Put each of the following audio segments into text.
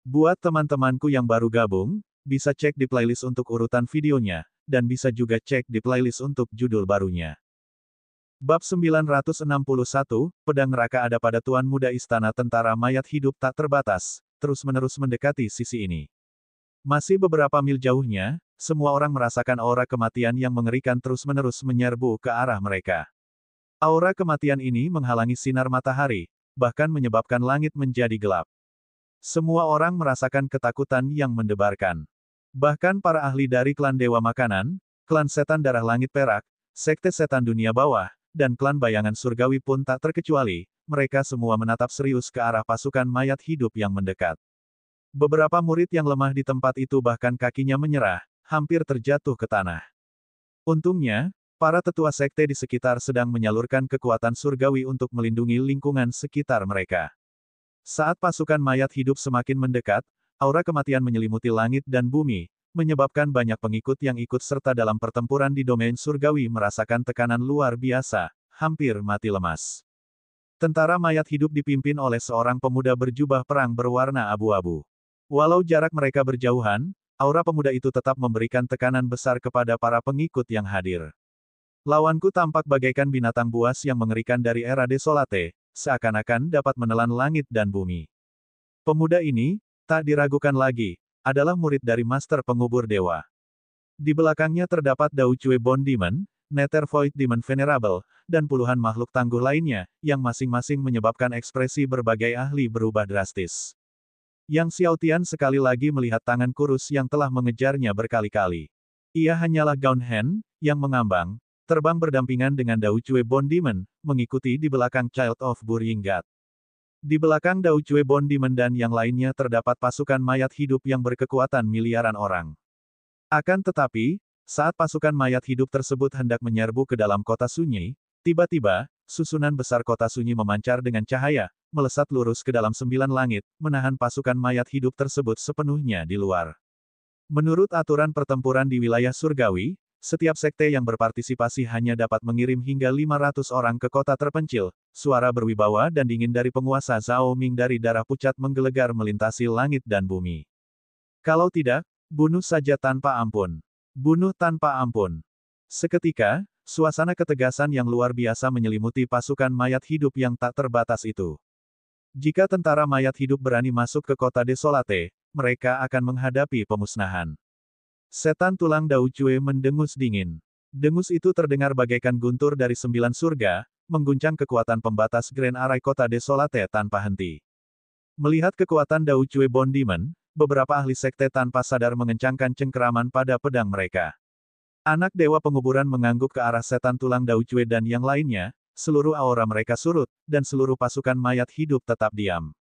Buat teman-temanku yang baru gabung, bisa cek di playlist untuk urutan videonya, dan bisa juga cek di playlist untuk judul barunya. Bab 961, Pedang Neraka ada pada Tuan Muda Istana Tentara Mayat Hidup tak terbatas, terus-menerus mendekati sisi ini. Masih beberapa mil jauhnya, semua orang merasakan aura kematian yang mengerikan terus-menerus menyerbu ke arah mereka. Aura kematian ini menghalangi sinar matahari, bahkan menyebabkan langit menjadi gelap. Semua orang merasakan ketakutan yang mendebarkan. Bahkan para ahli dari klan Dewa Makanan, klan Setan Darah Langit Perak, Sekte Setan Dunia Bawah, dan klan Bayangan Surgawi pun tak terkecuali, mereka semua menatap serius ke arah pasukan mayat hidup yang mendekat. Beberapa murid yang lemah di tempat itu bahkan kakinya menyerah, hampir terjatuh ke tanah. Untungnya, para tetua sekte di sekitar sedang menyalurkan kekuatan surgawi untuk melindungi lingkungan sekitar mereka. Saat pasukan mayat hidup semakin mendekat, aura kematian menyelimuti langit dan bumi, menyebabkan banyak pengikut yang ikut serta dalam pertempuran di domain surgawi merasakan tekanan luar biasa, hampir mati lemas. Tentara mayat hidup dipimpin oleh seorang pemuda berjubah perang berwarna abu-abu. Walau jarak mereka berjauhan, aura pemuda itu tetap memberikan tekanan besar kepada para pengikut yang hadir. Lawanku tampak bagaikan binatang buas yang mengerikan dari era desolate, seakan-akan dapat menelan langit dan bumi. Pemuda ini, tak diragukan lagi, adalah murid dari Master Pengubur Dewa. Di belakangnya terdapat Dao Cue Bone Demon, Nether Void Demon Venerable, dan puluhan makhluk tangguh lainnya, yang masing-masing menyebabkan ekspresi berbagai ahli berubah drastis. Yang Xiaotian sekali lagi melihat tangan kurus yang telah mengejarnya berkali-kali. Ia hanyalah Gaun Hen, yang mengambang, terbang berdampingan dengan Dao Cue Bone Demon, mengikuti di belakang Child of Burying God. Di belakang Dao Cue Bone Demon dan yang lainnya terdapat pasukan mayat hidup yang berkekuatan miliaran orang. Akan tetapi, saat pasukan mayat hidup tersebut hendak menyerbu ke dalam kota sunyi, tiba-tiba, susunan besar kota sunyi memancar dengan cahaya, melesat lurus ke dalam 9 langit, menahan pasukan mayat hidup tersebut sepenuhnya di luar. Menurut aturan pertempuran di wilayah surgawi, setiap sekte yang berpartisipasi hanya dapat mengirim hingga 500 orang ke kota terpencil. Suara berwibawa dan dingin dari penguasa Zhao Ming dari darah pucat menggelegar melintasi langit dan bumi. Kalau tidak, bunuh saja tanpa ampun. Bunuh tanpa ampun. Seketika, suasana ketegasan yang luar biasa menyelimuti pasukan mayat hidup yang tak terbatas itu. Jika tentara mayat hidup berani masuk ke kota desolate, mereka akan menghadapi pemusnahan. Setan tulang Dao Cue mendengus dingin. Dengus itu terdengar bagaikan guntur dari 9 surga, mengguncang kekuatan pembatas Grand Array kota desolate tanpa henti. Melihat kekuatan Dao Cue Bone Demon, beberapa ahli sekte tanpa sadar mengencangkan cengkeraman pada pedang mereka. Anak dewa penguburan mengangguk ke arah setan tulang Dao Cue dan yang lainnya, seluruh aura mereka surut, dan seluruh pasukan mayat hidup tetap diam.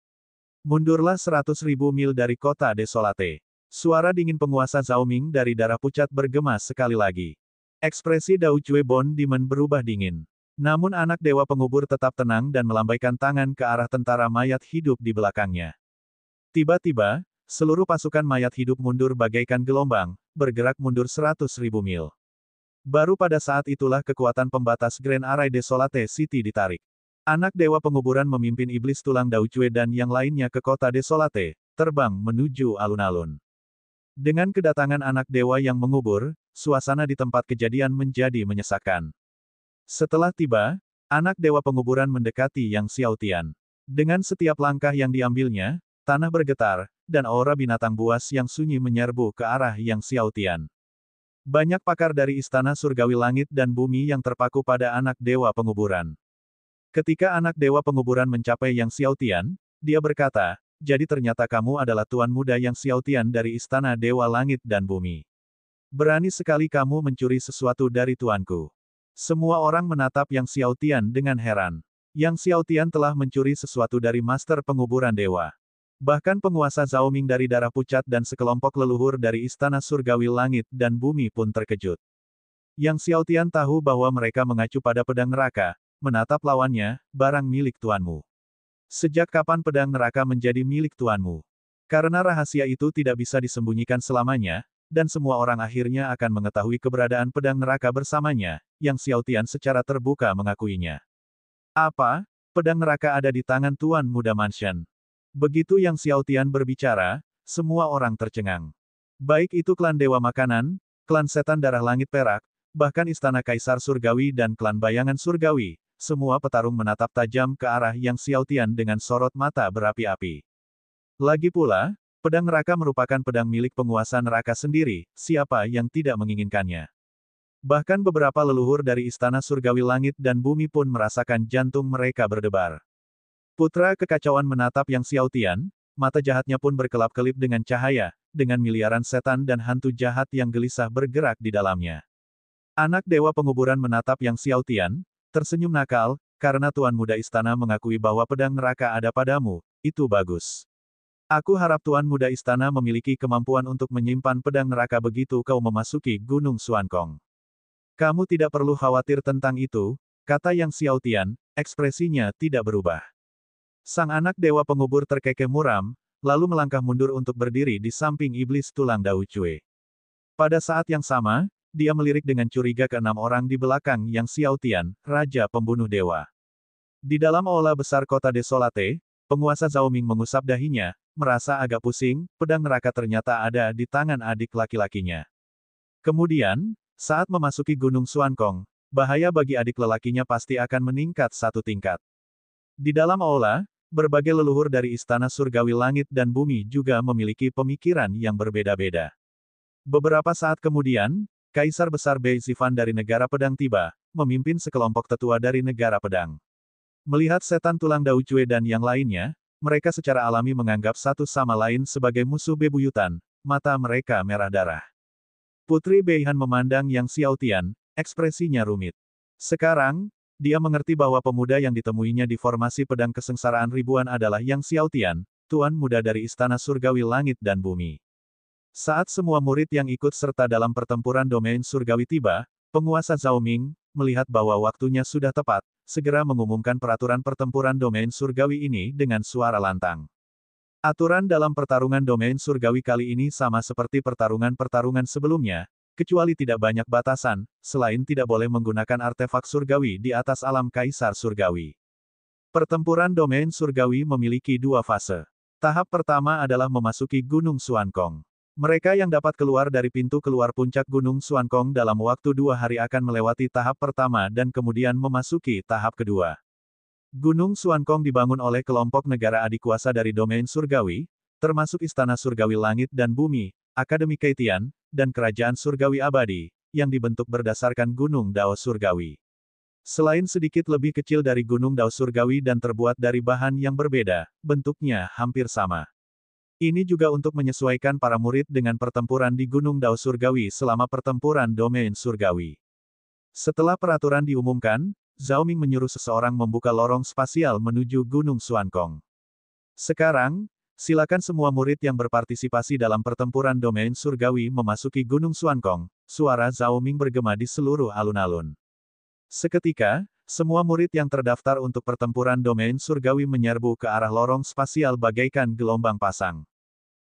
Mundurlah 100.000 mil dari kota desolate. Suara dingin penguasa Zhao Ming dari darah pucat bergema sekali lagi. Ekspresi Dao Cue Bone Demon berubah dingin. Namun anak dewa pengubur tetap tenang dan melambaikan tangan ke arah tentara mayat hidup di belakangnya. Tiba-tiba, seluruh pasukan mayat hidup mundur bagaikan gelombang, bergerak mundur 100.000 mil. Baru pada saat itulah kekuatan pembatas Grand Array Desolate City ditarik. Anak dewa penguburan memimpin iblis tulang Dao Cue dan yang lainnya ke kota Desolate, terbang menuju alun-alun. Dengan kedatangan anak dewa yang mengubur, suasana di tempat kejadian menjadi menyesakkan. Setelah tiba, anak dewa penguburan mendekati Yang Xiaotian. Dengan setiap langkah yang diambilnya, tanah bergetar, dan aura binatang buas yang sunyi menyerbu ke arah Yang Xiaotian. Banyak pakar dari istana surgawi langit dan bumi yang terpaku pada anak dewa penguburan. Ketika anak dewa penguburan mencapai Yang Xiaotian, dia berkata, "Jadi ternyata kamu adalah Tuan Muda Yang Xiaotian dari Istana Dewa Langit dan Bumi. Berani sekali kamu mencuri sesuatu dari tuanku." Semua orang menatap Yang Xiaotian dengan heran. Yang Xiaotian telah mencuri sesuatu dari Master Penguburan Dewa. Bahkan penguasa Zhao Ming dari darah pucat dan sekelompok leluhur dari Istana Surgawi Langit dan Bumi pun terkejut. Yang Xiaotian tahu bahwa mereka mengacu pada pedang neraka, menatap lawannya, barang milik tuanmu. Sejak kapan pedang neraka menjadi milik tuanmu? Karena rahasia itu tidak bisa disembunyikan selamanya, dan semua orang akhirnya akan mengetahui keberadaan pedang neraka bersamanya, Yang Xiaotian secara terbuka mengakuinya. Apa? Pedang neraka ada di tangan Tuan Muda Mansion. Begitu Yang Xiaotian berbicara, semua orang tercengang. Baik itu klan Dewa Makanan, klan Setan Darah Langit Perak, bahkan Istana Kaisar Surgawi dan klan Bayangan Surgawi, semua petarung menatap tajam ke arah Yang Xiaotian dengan sorot mata berapi-api. Lagi pula, pedang neraka merupakan pedang milik penguasa neraka sendiri, siapa yang tidak menginginkannya. Bahkan beberapa leluhur dari Istana Surgawi Langit dan Bumi pun merasakan jantung mereka berdebar. Putra Kekacauan menatap Yang Xiaotian, mata jahatnya pun berkelap-kelip dengan cahaya, dengan miliaran setan dan hantu jahat yang gelisah bergerak di dalamnya. Anak Dewa Penguburan menatap Yang Xiaotian, tersenyum nakal, karena Tuan Muda Istana mengakui bahwa pedang neraka ada padamu, itu bagus. Aku harap Tuan Muda Istana memiliki kemampuan untuk menyimpan pedang neraka begitu kau memasuki Gunung Xuankong. Kamu tidak perlu khawatir tentang itu, kata Yang Xiaotian, ekspresinya tidak berubah. Sang anak Dewa Pengubur terkekeh muram, lalu melangkah mundur untuk berdiri di samping iblis tulang Dao Cue. Pada saat yang sama, dia melirik dengan curiga ke 6 orang di belakang Yang Xiaotian, Raja Pembunuh Dewa. Di dalam aula besar kota Desolate, penguasa Zhao Ming mengusap dahinya, merasa agak pusing, pedang neraka ternyata ada di tangan adik laki-lakinya. Kemudian, saat memasuki Gunung Xuankong, bahaya bagi adik lelakinya pasti akan meningkat satu tingkat. Di dalam aula, berbagai leluhur dari Istana Surgawi Langit dan Bumi juga memiliki pemikiran yang berbeda-beda. Beberapa saat kemudian, Kaisar Besar Bei Zifan dari Negara Pedang tiba, memimpin sekelompok tetua dari Negara Pedang. Melihat setan tulang Dao Cue dan yang lainnya, mereka secara alami menganggap satu sama lain sebagai musuh bebuyutan, mata mereka merah darah. Putri Beihan memandang Yang Xiaotian, ekspresinya rumit. Sekarang, dia mengerti bahwa pemuda yang ditemuinya di formasi pedang kesengsaraan ribuan adalah Yang Xiaotian, Tuan Muda dari Istana Surgawi Langit dan Bumi. Saat semua murid yang ikut serta dalam pertempuran domain surgawi tiba, penguasa Zhao Ming, melihat bahwa waktunya sudah tepat, segera mengumumkan peraturan pertempuran domain surgawi ini dengan suara lantang. Aturan dalam pertarungan domain surgawi kali ini sama seperti pertarungan-pertarungan sebelumnya, kecuali tidak banyak batasan, selain tidak boleh menggunakan artefak surgawi di atas alam kaisar surgawi. Pertempuran domain surgawi memiliki 2 fase. Tahap pertama adalah memasuki Gunung Xuankong. Mereka yang dapat keluar dari pintu keluar puncak Gunung Xuankong dalam waktu 2 hari akan melewati tahap pertama dan kemudian memasuki tahap kedua. Gunung Xuankong dibangun oleh kelompok negara adikuasa dari domain surgawi, termasuk Istana Surgawi Langit dan Bumi, Akademi Keitian, dan Kerajaan Surgawi Abadi, yang dibentuk berdasarkan Gunung Dao Surgawi. Selain sedikit lebih kecil dari Gunung Dao Surgawi dan terbuat dari bahan yang berbeda, bentuknya hampir sama. Ini juga untuk menyesuaikan para murid dengan pertempuran di Gunung Dao Surgawi selama pertempuran domain surgawi. Setelah peraturan diumumkan, Zhao Ming menyuruh seseorang membuka lorong spasial menuju Gunung Xuankong. Sekarang, silakan semua murid yang berpartisipasi dalam pertempuran domain surgawi memasuki Gunung Xuankong, suara Zhao Ming bergema di seluruh alun-alun. Seketika, semua murid yang terdaftar untuk pertempuran domain surgawi menyerbu ke arah lorong spasial bagaikan gelombang pasang.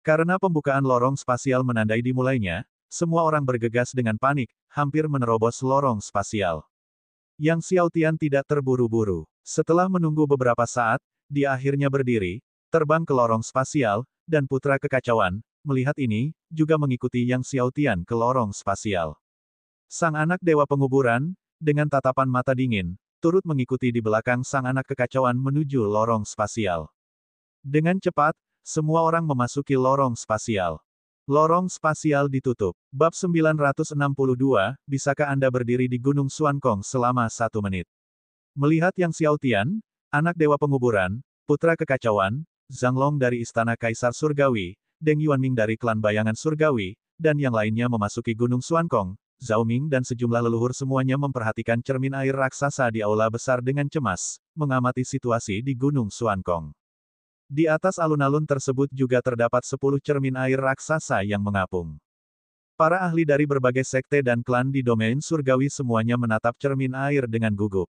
Karena pembukaan lorong spasial menandai dimulainya, semua orang bergegas dengan panik, hampir menerobos lorong spasial. Yang Xiaotian tidak terburu-buru. Setelah menunggu beberapa saat, dia akhirnya berdiri, terbang ke lorong spasial, dan Putra Kekacauan, melihat ini, juga mengikuti Yang Xiaotian ke lorong spasial. Sang anak Dewa Penguburan, dengan tatapan mata dingin, turut mengikuti di belakang sang anak kekacauan menuju lorong spasial. Dengan cepat, semua orang memasuki lorong spasial. Lorong spasial ditutup. Bab 962, bisakah Anda berdiri di Gunung Xuankong selama 1 menit? Melihat Yang Xiaotian, anak Dewa Penguburan, Putra Kekacauan, Zhang Long dari Istana Kaisar Surgawi, Deng Yuanming dari klan Bayangan Surgawi, dan yang lainnya memasuki Gunung Xuankong, Zhao Ming dan sejumlah leluhur semuanya memperhatikan cermin air raksasa di aula besar dengan cemas, mengamati situasi di Gunung Xuankong. Di atas alun-alun tersebut juga terdapat 10 cermin air raksasa yang mengapung. Para ahli dari berbagai sekte dan klan di domain surgawi semuanya menatap cermin air dengan gugup.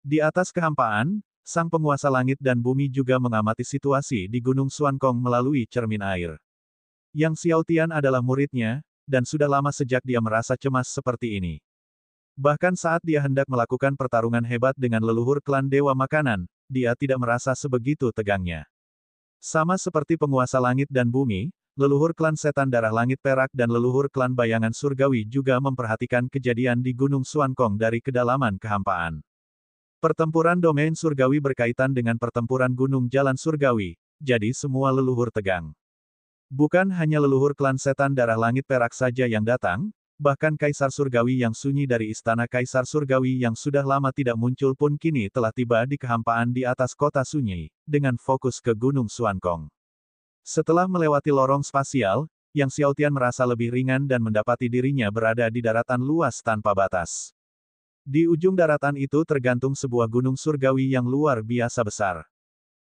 Di atas kehampaan, sang penguasa langit dan bumi juga mengamati situasi di Gunung Xuankong melalui cermin air. Yang Xiaotian adalah muridnya, dan sudah lama sejak dia merasa cemas seperti ini. Bahkan saat dia hendak melakukan pertarungan hebat dengan leluhur klan Dewa Makanan, dia tidak merasa sebegitu tegangnya. Sama seperti penguasa langit dan bumi, leluhur klan setan darah langit perak dan leluhur klan bayangan surgawi juga memperhatikan kejadian di Gunung Suankong dari kedalaman kehampaan. Pertempuran domain surgawi berkaitan dengan pertempuran gunung jalan surgawi, jadi semua leluhur tegang. Bukan hanya leluhur klan setan darah langit perak saja yang datang, bahkan Kaisar Surgawi yang sunyi dari istana Kaisar Surgawi yang sudah lama tidak muncul pun kini telah tiba di kehampaan di atas kota sunyi, dengan fokus ke Gunung Suankong. Setelah melewati lorong spasial, Yang Xiaotian merasa lebih ringan dan mendapati dirinya berada di daratan luas tanpa batas. Di ujung daratan itu tergantung sebuah gunung surgawi yang luar biasa besar.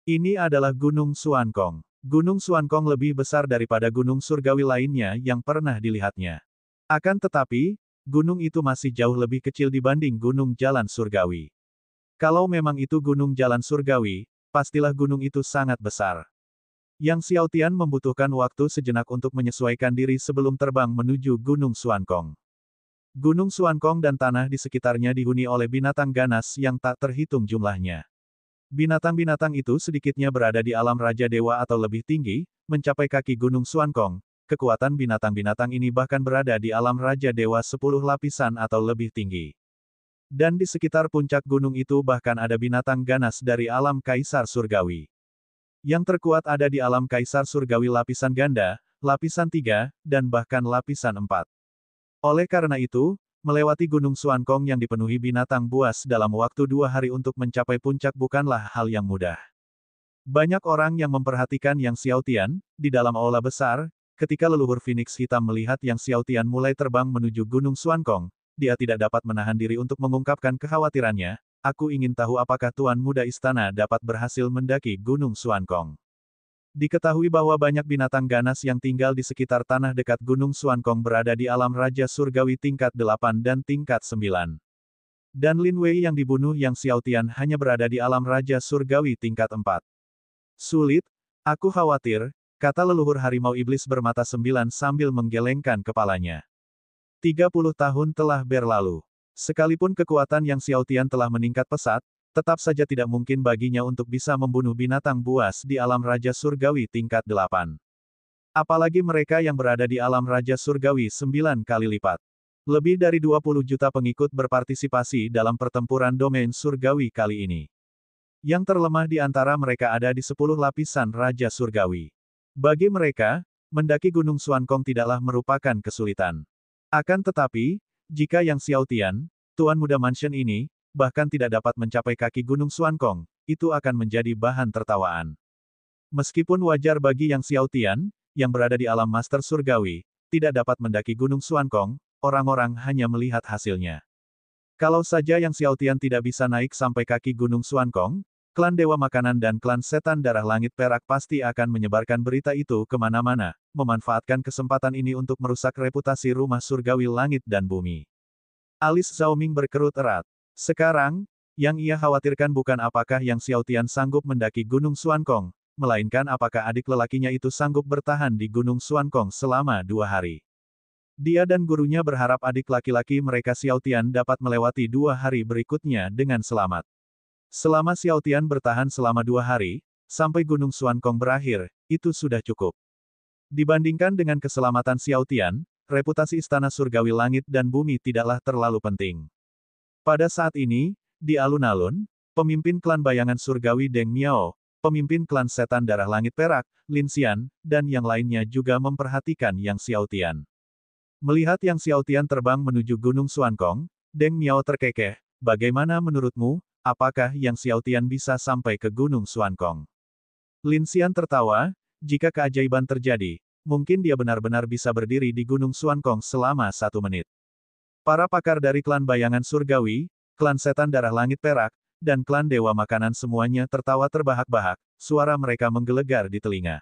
Ini adalah Gunung Suankong. Gunung Suankong lebih besar daripada gunung surgawi lainnya yang pernah dilihatnya. Akan tetapi, gunung itu masih jauh lebih kecil dibanding gunung jalan surgawi. Kalau memang itu gunung jalan surgawi, pastilah gunung itu sangat besar. Yang Xiaotian membutuhkan waktu sejenak untuk menyesuaikan diri sebelum terbang menuju Gunung Suankong. Gunung Suankong dan tanah di sekitarnya dihuni oleh binatang ganas yang tak terhitung jumlahnya. Binatang-binatang itu sedikitnya berada di alam Raja Dewa atau lebih tinggi, mencapai kaki Gunung Suankong. Kekuatan binatang-binatang ini bahkan berada di alam Raja Dewa 10 lapisan atau lebih tinggi. Dan di sekitar puncak gunung itu bahkan ada binatang ganas dari alam Kaisar Surgawi. Yang terkuat ada di alam Kaisar Surgawi lapisan ganda, lapisan 3, dan bahkan lapisan 4. Oleh karena itu, melewati Gunung Suankong yang dipenuhi binatang buas dalam waktu 2 hari untuk mencapai puncak bukanlah hal yang mudah. Banyak orang yang memperhatikan Yang Xiaotian, di dalam aula besar, ketika leluhur Phoenix Hitam melihat Yang Xiaotian mulai terbang menuju Gunung Suankong, dia tidak dapat menahan diri untuk mengungkapkan kekhawatirannya. Aku ingin tahu apakah Tuan Muda Istana dapat berhasil mendaki Gunung Suankong. Diketahui bahwa banyak binatang ganas yang tinggal di sekitar tanah dekat Gunung Suankong berada di alam Raja Surgawi tingkat 8 dan tingkat 9. Dan Lin Wei yang dibunuh Yang Xiaotian hanya berada di alam Raja Surgawi tingkat 4. Sulit, aku khawatir, kata leluhur harimau iblis bermata 9 sambil menggelengkan kepalanya. 30 tahun telah berlalu. Sekalipun kekuatan Yang Xiaotian telah meningkat pesat, tetap saja tidak mungkin baginya untuk bisa membunuh binatang buas di alam Raja Surgawi tingkat 8. Apalagi mereka yang berada di alam Raja Surgawi 9 kali lipat. Lebih dari 20 juta pengikut berpartisipasi dalam pertempuran domain surgawi kali ini. Yang terlemah di antara mereka ada di 10 lapisan Raja Surgawi. Bagi mereka, mendaki Gunung Suankong tidaklah merupakan kesulitan. Akan tetapi, jika Yang Xiaotian, Tuan Muda Mansion ini, bahkan tidak dapat mencapai kaki Gunung Suankong, itu akan menjadi bahan tertawaan. Meskipun wajar bagi Yang Xiaotian, yang berada di alam Master Surgawi, tidak dapat mendaki Gunung Suankong, orang-orang hanya melihat hasilnya. Kalau saja Yang Xiaotian tidak bisa naik sampai kaki Gunung Suankong, klan Dewa Makanan dan klan Setan Darah Langit Perak pasti akan menyebarkan berita itu kemana-mana, memanfaatkan kesempatan ini untuk merusak reputasi rumah surgawi langit dan bumi. Alis Zhao Ming berkerut erat. Sekarang, yang ia khawatirkan bukan apakah Yang Xiaotian sanggup mendaki Gunung Suankong, melainkan apakah adik lelakinya itu sanggup bertahan di Gunung Suankong selama 2 hari. Dia dan gurunya berharap adik laki-laki mereka Xiaotian dapat melewati 2 hari berikutnya dengan selamat. Selama Xiaotian bertahan selama 2 hari, sampai Gunung Suankong berakhir, itu sudah cukup. Dibandingkan dengan keselamatan Xiaotian, reputasi Istana Surgawi Langit dan Bumi tidaklah terlalu penting. Pada saat ini, di alun-alun, pemimpin klan bayangan surgawi Deng Miao, pemimpin klan setan darah langit perak, Lin Xian, dan yang lainnya juga memperhatikan Yang Xiaotian. Melihat Yang Xiaotian terbang menuju Gunung Suankong, Deng Miao terkekeh, bagaimana menurutmu? Apakah Yang Xiaotian bisa sampai ke Gunung Suankong? Lin Xian tertawa, jika keajaiban terjadi, mungkin dia benar-benar bisa berdiri di Gunung Suankong selama 1 menit. Para pakar dari klan bayangan surgawi, klan setan darah langit perak, dan klan dewa makanan semuanya tertawa terbahak-bahak, suara mereka menggelegar di telinga.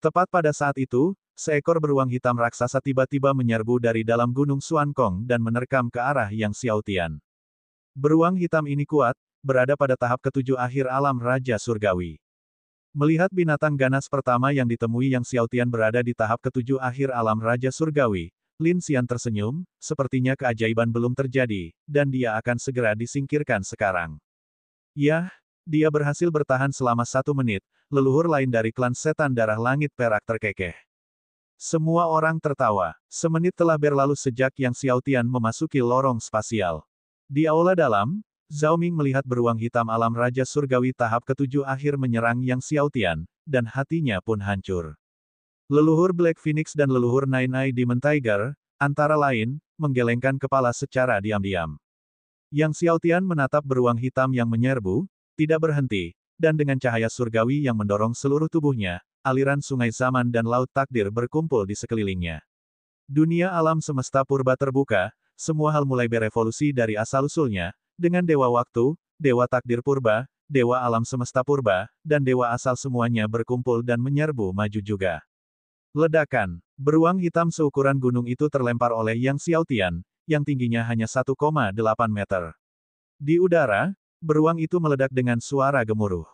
Tepat pada saat itu, seekor beruang hitam raksasa tiba-tiba menyerbu dari dalam Gunung Suankong dan menerkam ke arah Yang Xiaotian. Beruang hitam ini kuat, berada pada tahap ke-7 akhir alam Raja Surgawi. Melihat binatang ganas pertama yang ditemui Yang Xiaotian berada di tahap ke-7 akhir alam Raja Surgawi, Lin Xian tersenyum, sepertinya keajaiban belum terjadi, dan dia akan segera disingkirkan sekarang. Yah, dia berhasil bertahan selama 1 menit, leluhur lain dari klan setan darah langit perak terkekeh. Semua orang tertawa. Semenit telah berlalu sejak Yang Xiaotian memasuki lorong spasial. Di aula dalam, Zhao Ming melihat beruang hitam alam Raja Surgawi tahap ketujuh akhir menyerang Yang Xiaotian, dan hatinya pun hancur. Leluhur Black Phoenix dan leluhur Nine-Eye Demon Tiger, antara lain, menggelengkan kepala secara diam-diam. Yang Xiaotian menatap beruang hitam yang menyerbu, tidak berhenti, dan dengan cahaya surgawi yang mendorong seluruh tubuhnya, aliran sungai zaman dan laut takdir berkumpul di sekelilingnya. Dunia alam semesta purba terbuka, semua hal mulai berevolusi dari asal-usulnya, dengan dewa waktu, dewa takdir purba, dewa alam semesta purba, dan dewa asal semuanya berkumpul dan menyerbu maju juga. Ledakan. Beruang hitam seukuran gunung itu terlempar oleh Yang Xiaotian, yang tingginya hanya 1,8 meter. Di udara, beruang itu meledak dengan suara gemuruh.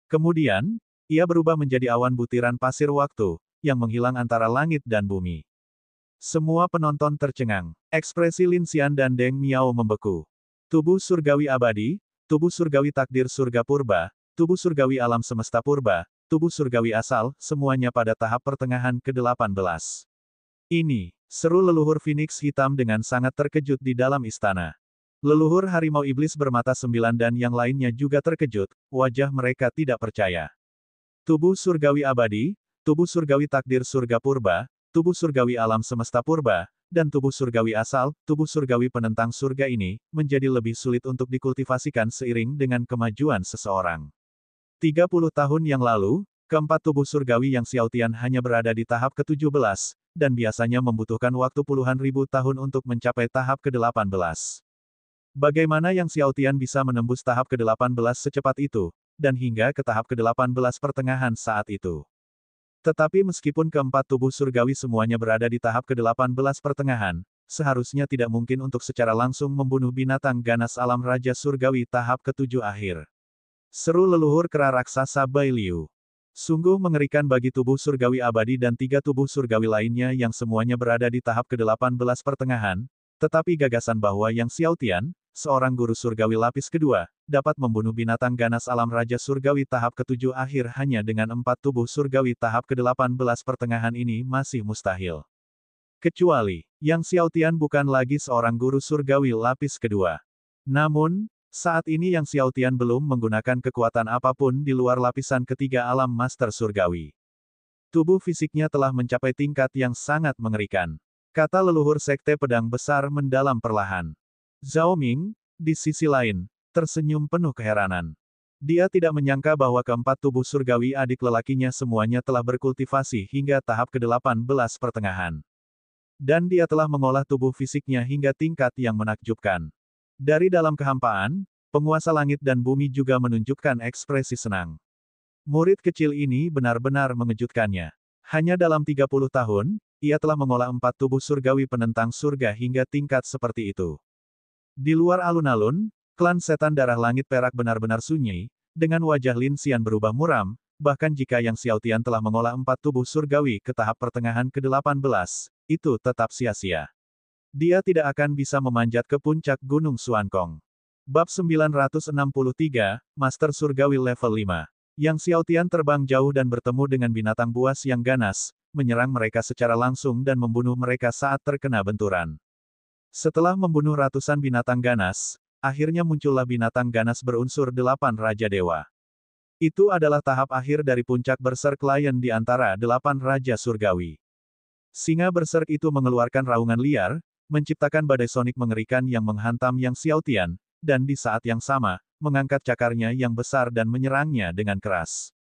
Kemudian, ia berubah menjadi awan butiran pasir waktu, yang menghilang antara langit dan bumi. Semua penonton tercengang. Ekspresi Lin Xian dan Deng Miao membeku. Tubuh surgawi abadi, tubuh surgawi takdir surga purba, tubuh surgawi alam semesta purba, tubuh surgawi asal, semuanya pada tahap pertengahan ke-18. Ini, seru leluhur Phoenix hitam dengan sangat terkejut di dalam istana. Leluhur harimau iblis bermata 9 dan yang lainnya juga terkejut, wajah mereka tidak percaya. Tubuh surgawi abadi, tubuh surgawi takdir surga purba, tubuh surgawi alam semesta purba, dan tubuh surgawi asal, tubuh surgawi penentang surga ini, menjadi lebih sulit untuk dikultivasikan seiring dengan kemajuan seseorang. 30 tahun yang lalu, keempat tubuh surgawi Yang Xiaotian hanya berada di tahap ke-17, dan biasanya membutuhkan waktu puluhan ribu tahun untuk mencapai tahap ke-18. Bagaimana Yang Xiaotian bisa menembus tahap ke-18 secepat itu, dan hingga ke tahap ke-18 pertengahan saat itu? Tetapi meskipun keempat tubuh surgawi semuanya berada di tahap ke-18 pertengahan, seharusnya tidak mungkin untuk secara langsung membunuh binatang ganas alam Raja Surgawi tahap ke-7 akhir. Seru leluhur kera raksasa Bai Liu. Sungguh mengerikan bagi tubuh surgawi abadi dan 3 tubuh surgawi lainnya yang semuanya berada di tahap ke-18 pertengahan, tetapi gagasan bahwa Yang Xiaotian, seorang guru surgawi lapis kedua, dapat membunuh binatang ganas alam Raja Surgawi tahap ke-7 akhir hanya dengan 4 tubuh surgawi tahap ke-18 pertengahan ini masih mustahil. Kecuali, Yang Xiaotian bukan lagi seorang guru surgawi lapis kedua. Namun, saat ini Yang Xiaotian belum menggunakan kekuatan apapun di luar lapisan ketiga alam master surgawi. Tubuh fisiknya telah mencapai tingkat yang sangat mengerikan. Kata leluhur sekte pedang besar mendalam perlahan. Zhao Ming, di sisi lain, tersenyum penuh keheranan. Dia tidak menyangka bahwa keempat tubuh surgawi adik lelakinya semuanya telah berkultivasi hingga tahap ke-18 pertengahan. Dan dia telah mengolah tubuh fisiknya hingga tingkat yang menakjubkan. Dari dalam kehampaan, penguasa langit dan bumi juga menunjukkan ekspresi senang. Murid kecil ini benar-benar mengejutkannya. Hanya dalam 30 tahun, ia telah mengolah 4 tubuh surgawi penentang surga hingga tingkat seperti itu. Di luar alun-alun, klan setan darah langit perak benar-benar sunyi, dengan wajah Lin Xian berubah muram, bahkan jika Yang Xiaotian telah mengolah 4 tubuh surgawi ke tahap pertengahan ke-18, itu tetap sia-sia. Dia tidak akan bisa memanjat ke puncak Gunung Xuankong. Bab 963, Master Surgawi Level 5. Yang Xiaotian terbang jauh dan bertemu dengan binatang buas yang ganas, menyerang mereka secara langsung dan membunuh mereka saat terkena benturan. Setelah membunuh ratusan binatang ganas, akhirnya muncullah binatang ganas berunsur 8 Raja Dewa. Itu adalah tahap akhir dari puncak Berserk Lion di antara 8 Raja Surgawi. Singa Berserk itu mengeluarkan raungan liar, menciptakan badai sonik mengerikan yang menghantam Yang Xiaotian, dan di saat yang sama, mengangkat cakarnya yang besar dan menyerangnya dengan keras.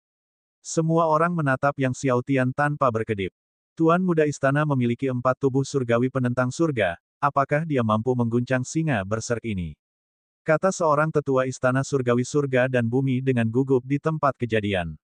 Semua orang menatap Yang Xiaotian tanpa berkedip. Tuan Muda Istana memiliki 4 tubuh surgawi penentang surga, apakah dia mampu mengguncang singa berserk ini? Kata seorang tetua Istana Surgawi Surga dan Bumi dengan gugup di tempat kejadian.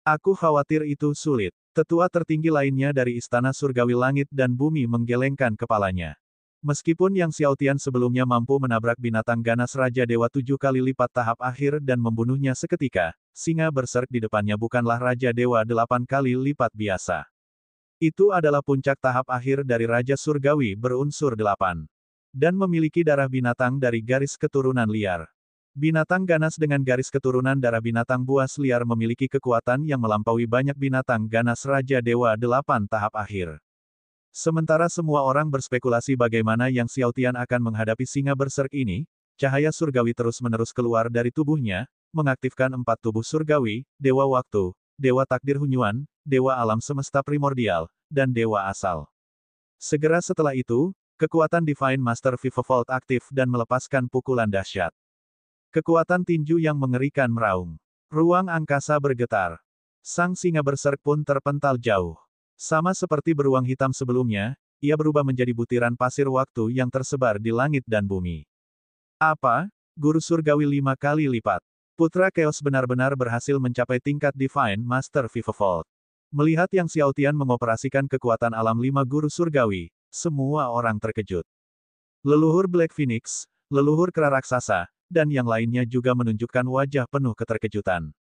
Aku khawatir itu sulit. Tetua tertinggi lainnya dari Istana Surgawi Langit dan Bumi menggelengkan kepalanya. Meskipun Yang Xiaotian sebelumnya mampu menabrak binatang ganas Raja Dewa 7 kali lipat tahap akhir dan membunuhnya seketika, singa berserk di depannya bukanlah Raja Dewa 8 kali lipat biasa. Itu adalah puncak tahap akhir dari Raja Surgawi berunsur 8. Dan memiliki darah binatang dari garis keturunan liar. Binatang ganas dengan garis keturunan darah binatang buas liar memiliki kekuatan yang melampaui banyak binatang ganas Raja Dewa 8 tahap akhir. Sementara semua orang berspekulasi bagaimana Yang Xiaotian akan menghadapi singa berserk ini, cahaya surgawi terus-menerus keluar dari tubuhnya, mengaktifkan 4 tubuh surgawi, Dewa Waktu, Dewa Takdir Hunyuan, Dewa Alam Semesta Primordial, dan Dewa Asal. Segera setelah itu, kekuatan Divine Master Vivovolt aktif dan melepaskan pukulan dahsyat. Kekuatan tinju yang mengerikan meraung. Ruang angkasa bergetar. Sang singa berserk pun terpental jauh. Sama seperti beruang hitam sebelumnya, ia berubah menjadi butiran pasir waktu yang tersebar di langit dan bumi. Apa? Guru surgawi 5 kali lipat. Putra Chaos benar-benar berhasil mencapai tingkat Divine Master Vivovolt. Melihat Yang Xiaotian mengoperasikan kekuatan alam 5 guru surgawi, semua orang terkejut. Leluhur Black Phoenix, leluhur kera raksasa, dan yang lainnya juga menunjukkan wajah penuh keterkejutan.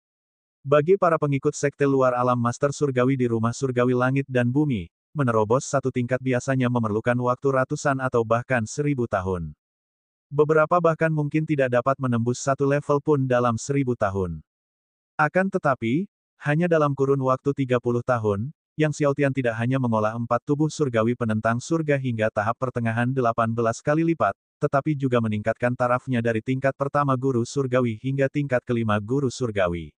Bagi para pengikut sekte luar alam Master Surgawi di rumah surgawi langit dan bumi, menerobos satu tingkat biasanya memerlukan waktu ratusan atau bahkan 1000 tahun. Beberapa bahkan mungkin tidak dapat menembus satu level pun dalam 1000 tahun. Akan tetapi, hanya dalam kurun waktu 30 tahun, Yang Xiaotian tidak hanya mengolah 4 tubuh surgawi penentang surga hingga tahap pertengahan 18 kali lipat, tetapi juga meningkatkan tarafnya dari tingkat pertama guru surgawi hingga tingkat kelima guru surgawi.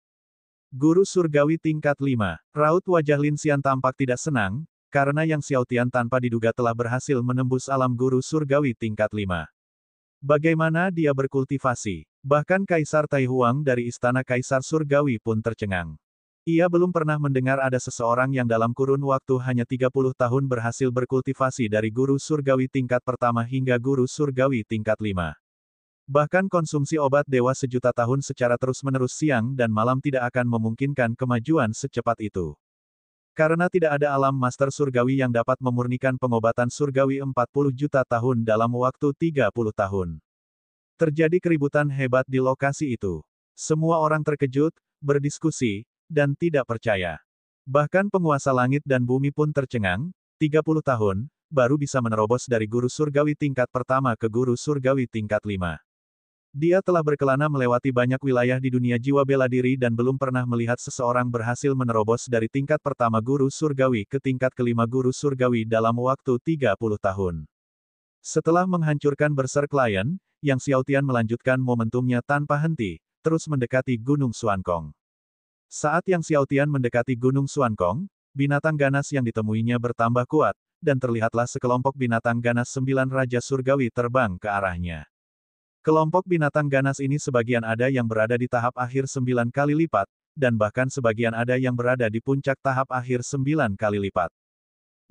Guru surgawi tingkat 5. Raut wajah Lin Xian tampak tidak senang, karena Yang Xiaotian tanpa diduga telah berhasil menembus alam guru surgawi tingkat 5. Bagaimana dia berkultivasi? Bahkan Kaisar Tai Huang dari Istana Kaisar Surgawi pun tercengang. Ia belum pernah mendengar ada seseorang yang dalam kurun waktu hanya 30 tahun berhasil berkultivasi dari guru surgawi tingkat pertama hingga guru surgawi tingkat 5. Bahkan konsumsi obat dewa sejuta tahun secara terus-menerus siang dan malam tidak akan memungkinkan kemajuan secepat itu. Karena tidak ada alam master surgawi yang dapat memurnikan pengobatan surgawi 40 juta tahun dalam waktu 30 tahun. Terjadi keributan hebat di lokasi itu. Semua orang terkejut, berdiskusi, dan tidak percaya. Bahkan penguasa langit dan bumi pun tercengang, 30 tahun, baru bisa menerobos dari guru surgawi tingkat pertama ke guru surgawi tingkat 5. Dia telah berkelana melewati banyak wilayah di dunia jiwa bela diri dan belum pernah melihat seseorang berhasil menerobos dari tingkat pertama guru surgawi ke tingkat kelima guru surgawi dalam waktu 30 tahun. Setelah menghancurkan Berserk Lion, Yang Xiaotian melanjutkan momentumnya tanpa henti, terus mendekati Gunung Xuankong. Saat Yang Xiaotian mendekati Gunung Xuankong, binatang ganas yang ditemuinya bertambah kuat, dan terlihatlah sekelompok binatang ganas 9 Raja Surgawi terbang ke arahnya. Kelompok binatang ganas ini sebagian ada yang berada di tahap akhir 9 kali lipat, dan bahkan sebagian ada yang berada di puncak tahap akhir 9 kali lipat.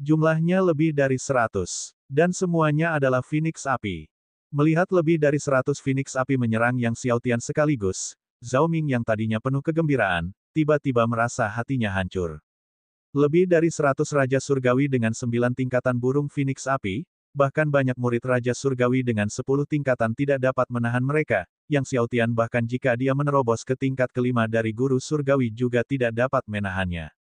Jumlahnya lebih dari 100, dan semuanya adalah Phoenix Api. Melihat lebih dari 100 Phoenix Api menyerang Yang Xiaotian sekaligus, Zhao Ming yang tadinya penuh kegembiraan, tiba-tiba merasa hatinya hancur. Lebih dari 100 Raja Surgawi dengan 9 tingkatan burung Phoenix Api, bahkan banyak murid Raja Surgawi dengan 10 tingkatan tidak dapat menahan mereka, Yang Xiaotian bahkan jika dia menerobos ke tingkat kelima dari Guru Surgawi juga tidak dapat menahannya.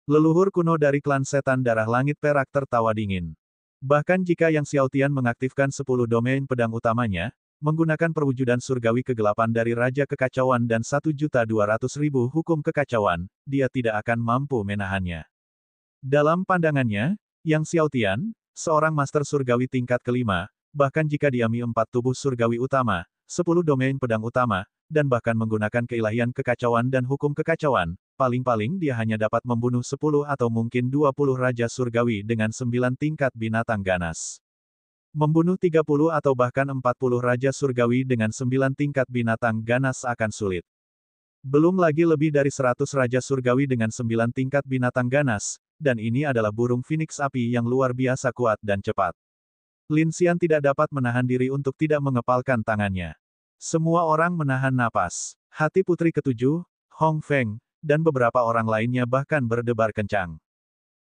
Leluhur kuno dari klan setan darah langit perak tertawa dingin. Bahkan jika Yang Xiaotian mengaktifkan 10 domain pedang utamanya, menggunakan perwujudan surgawi kegelapan dari Raja Kekacauan dan 1.200.000 hukum kekacauan, dia tidak akan mampu menahannya. Dalam pandangannya, Yang Xiaotian, seorang master surgawi tingkat kelima, bahkan jika diami 4 tubuh surgawi utama, 10 domain pedang utama, dan bahkan menggunakan keilahian kekacauan dan hukum kekacauan, paling-paling dia hanya dapat membunuh 10 atau mungkin 20 Raja Surgawi dengan 9 tingkat binatang ganas. Membunuh 30 atau bahkan 40 Raja Surgawi dengan 9 tingkat binatang ganas akan sulit. Belum lagi lebih dari 100 Raja Surgawi dengan 9 tingkat binatang ganas, dan ini adalah burung Phoenix Api yang luar biasa kuat dan cepat. Lin Xian tidak dapat menahan diri untuk tidak mengepalkan tangannya. Semua orang menahan napas. Hati putri ketujuh, Hong Feng, dan beberapa orang lainnya bahkan berdebar kencang.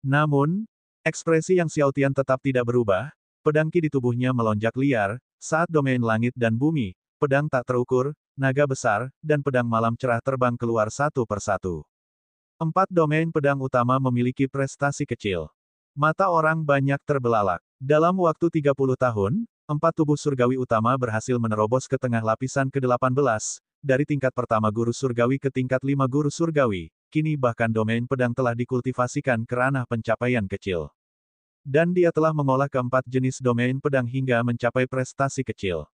Namun, ekspresi Yang Xiaotian tetap tidak berubah. Pedang ki di tubuhnya melonjak liar, saat domain langit dan bumi, pedang tak terukur, naga besar, dan pedang malam cerah terbang keluar satu persatu. 4 domain pedang utama memiliki prestasi kecil. Mata orang banyak terbelalak. Dalam waktu 30 tahun, 4 tubuh surgawi utama berhasil menerobos ke tengah lapisan ke-18, dari tingkat pertama guru surgawi ke tingkat 5 guru surgawi, kini bahkan domain pedang telah dikultivasikan ke ranah pencapaian kecil. Dan dia telah mengolah keempat jenis domain pedang hingga mencapai prestasi kecil.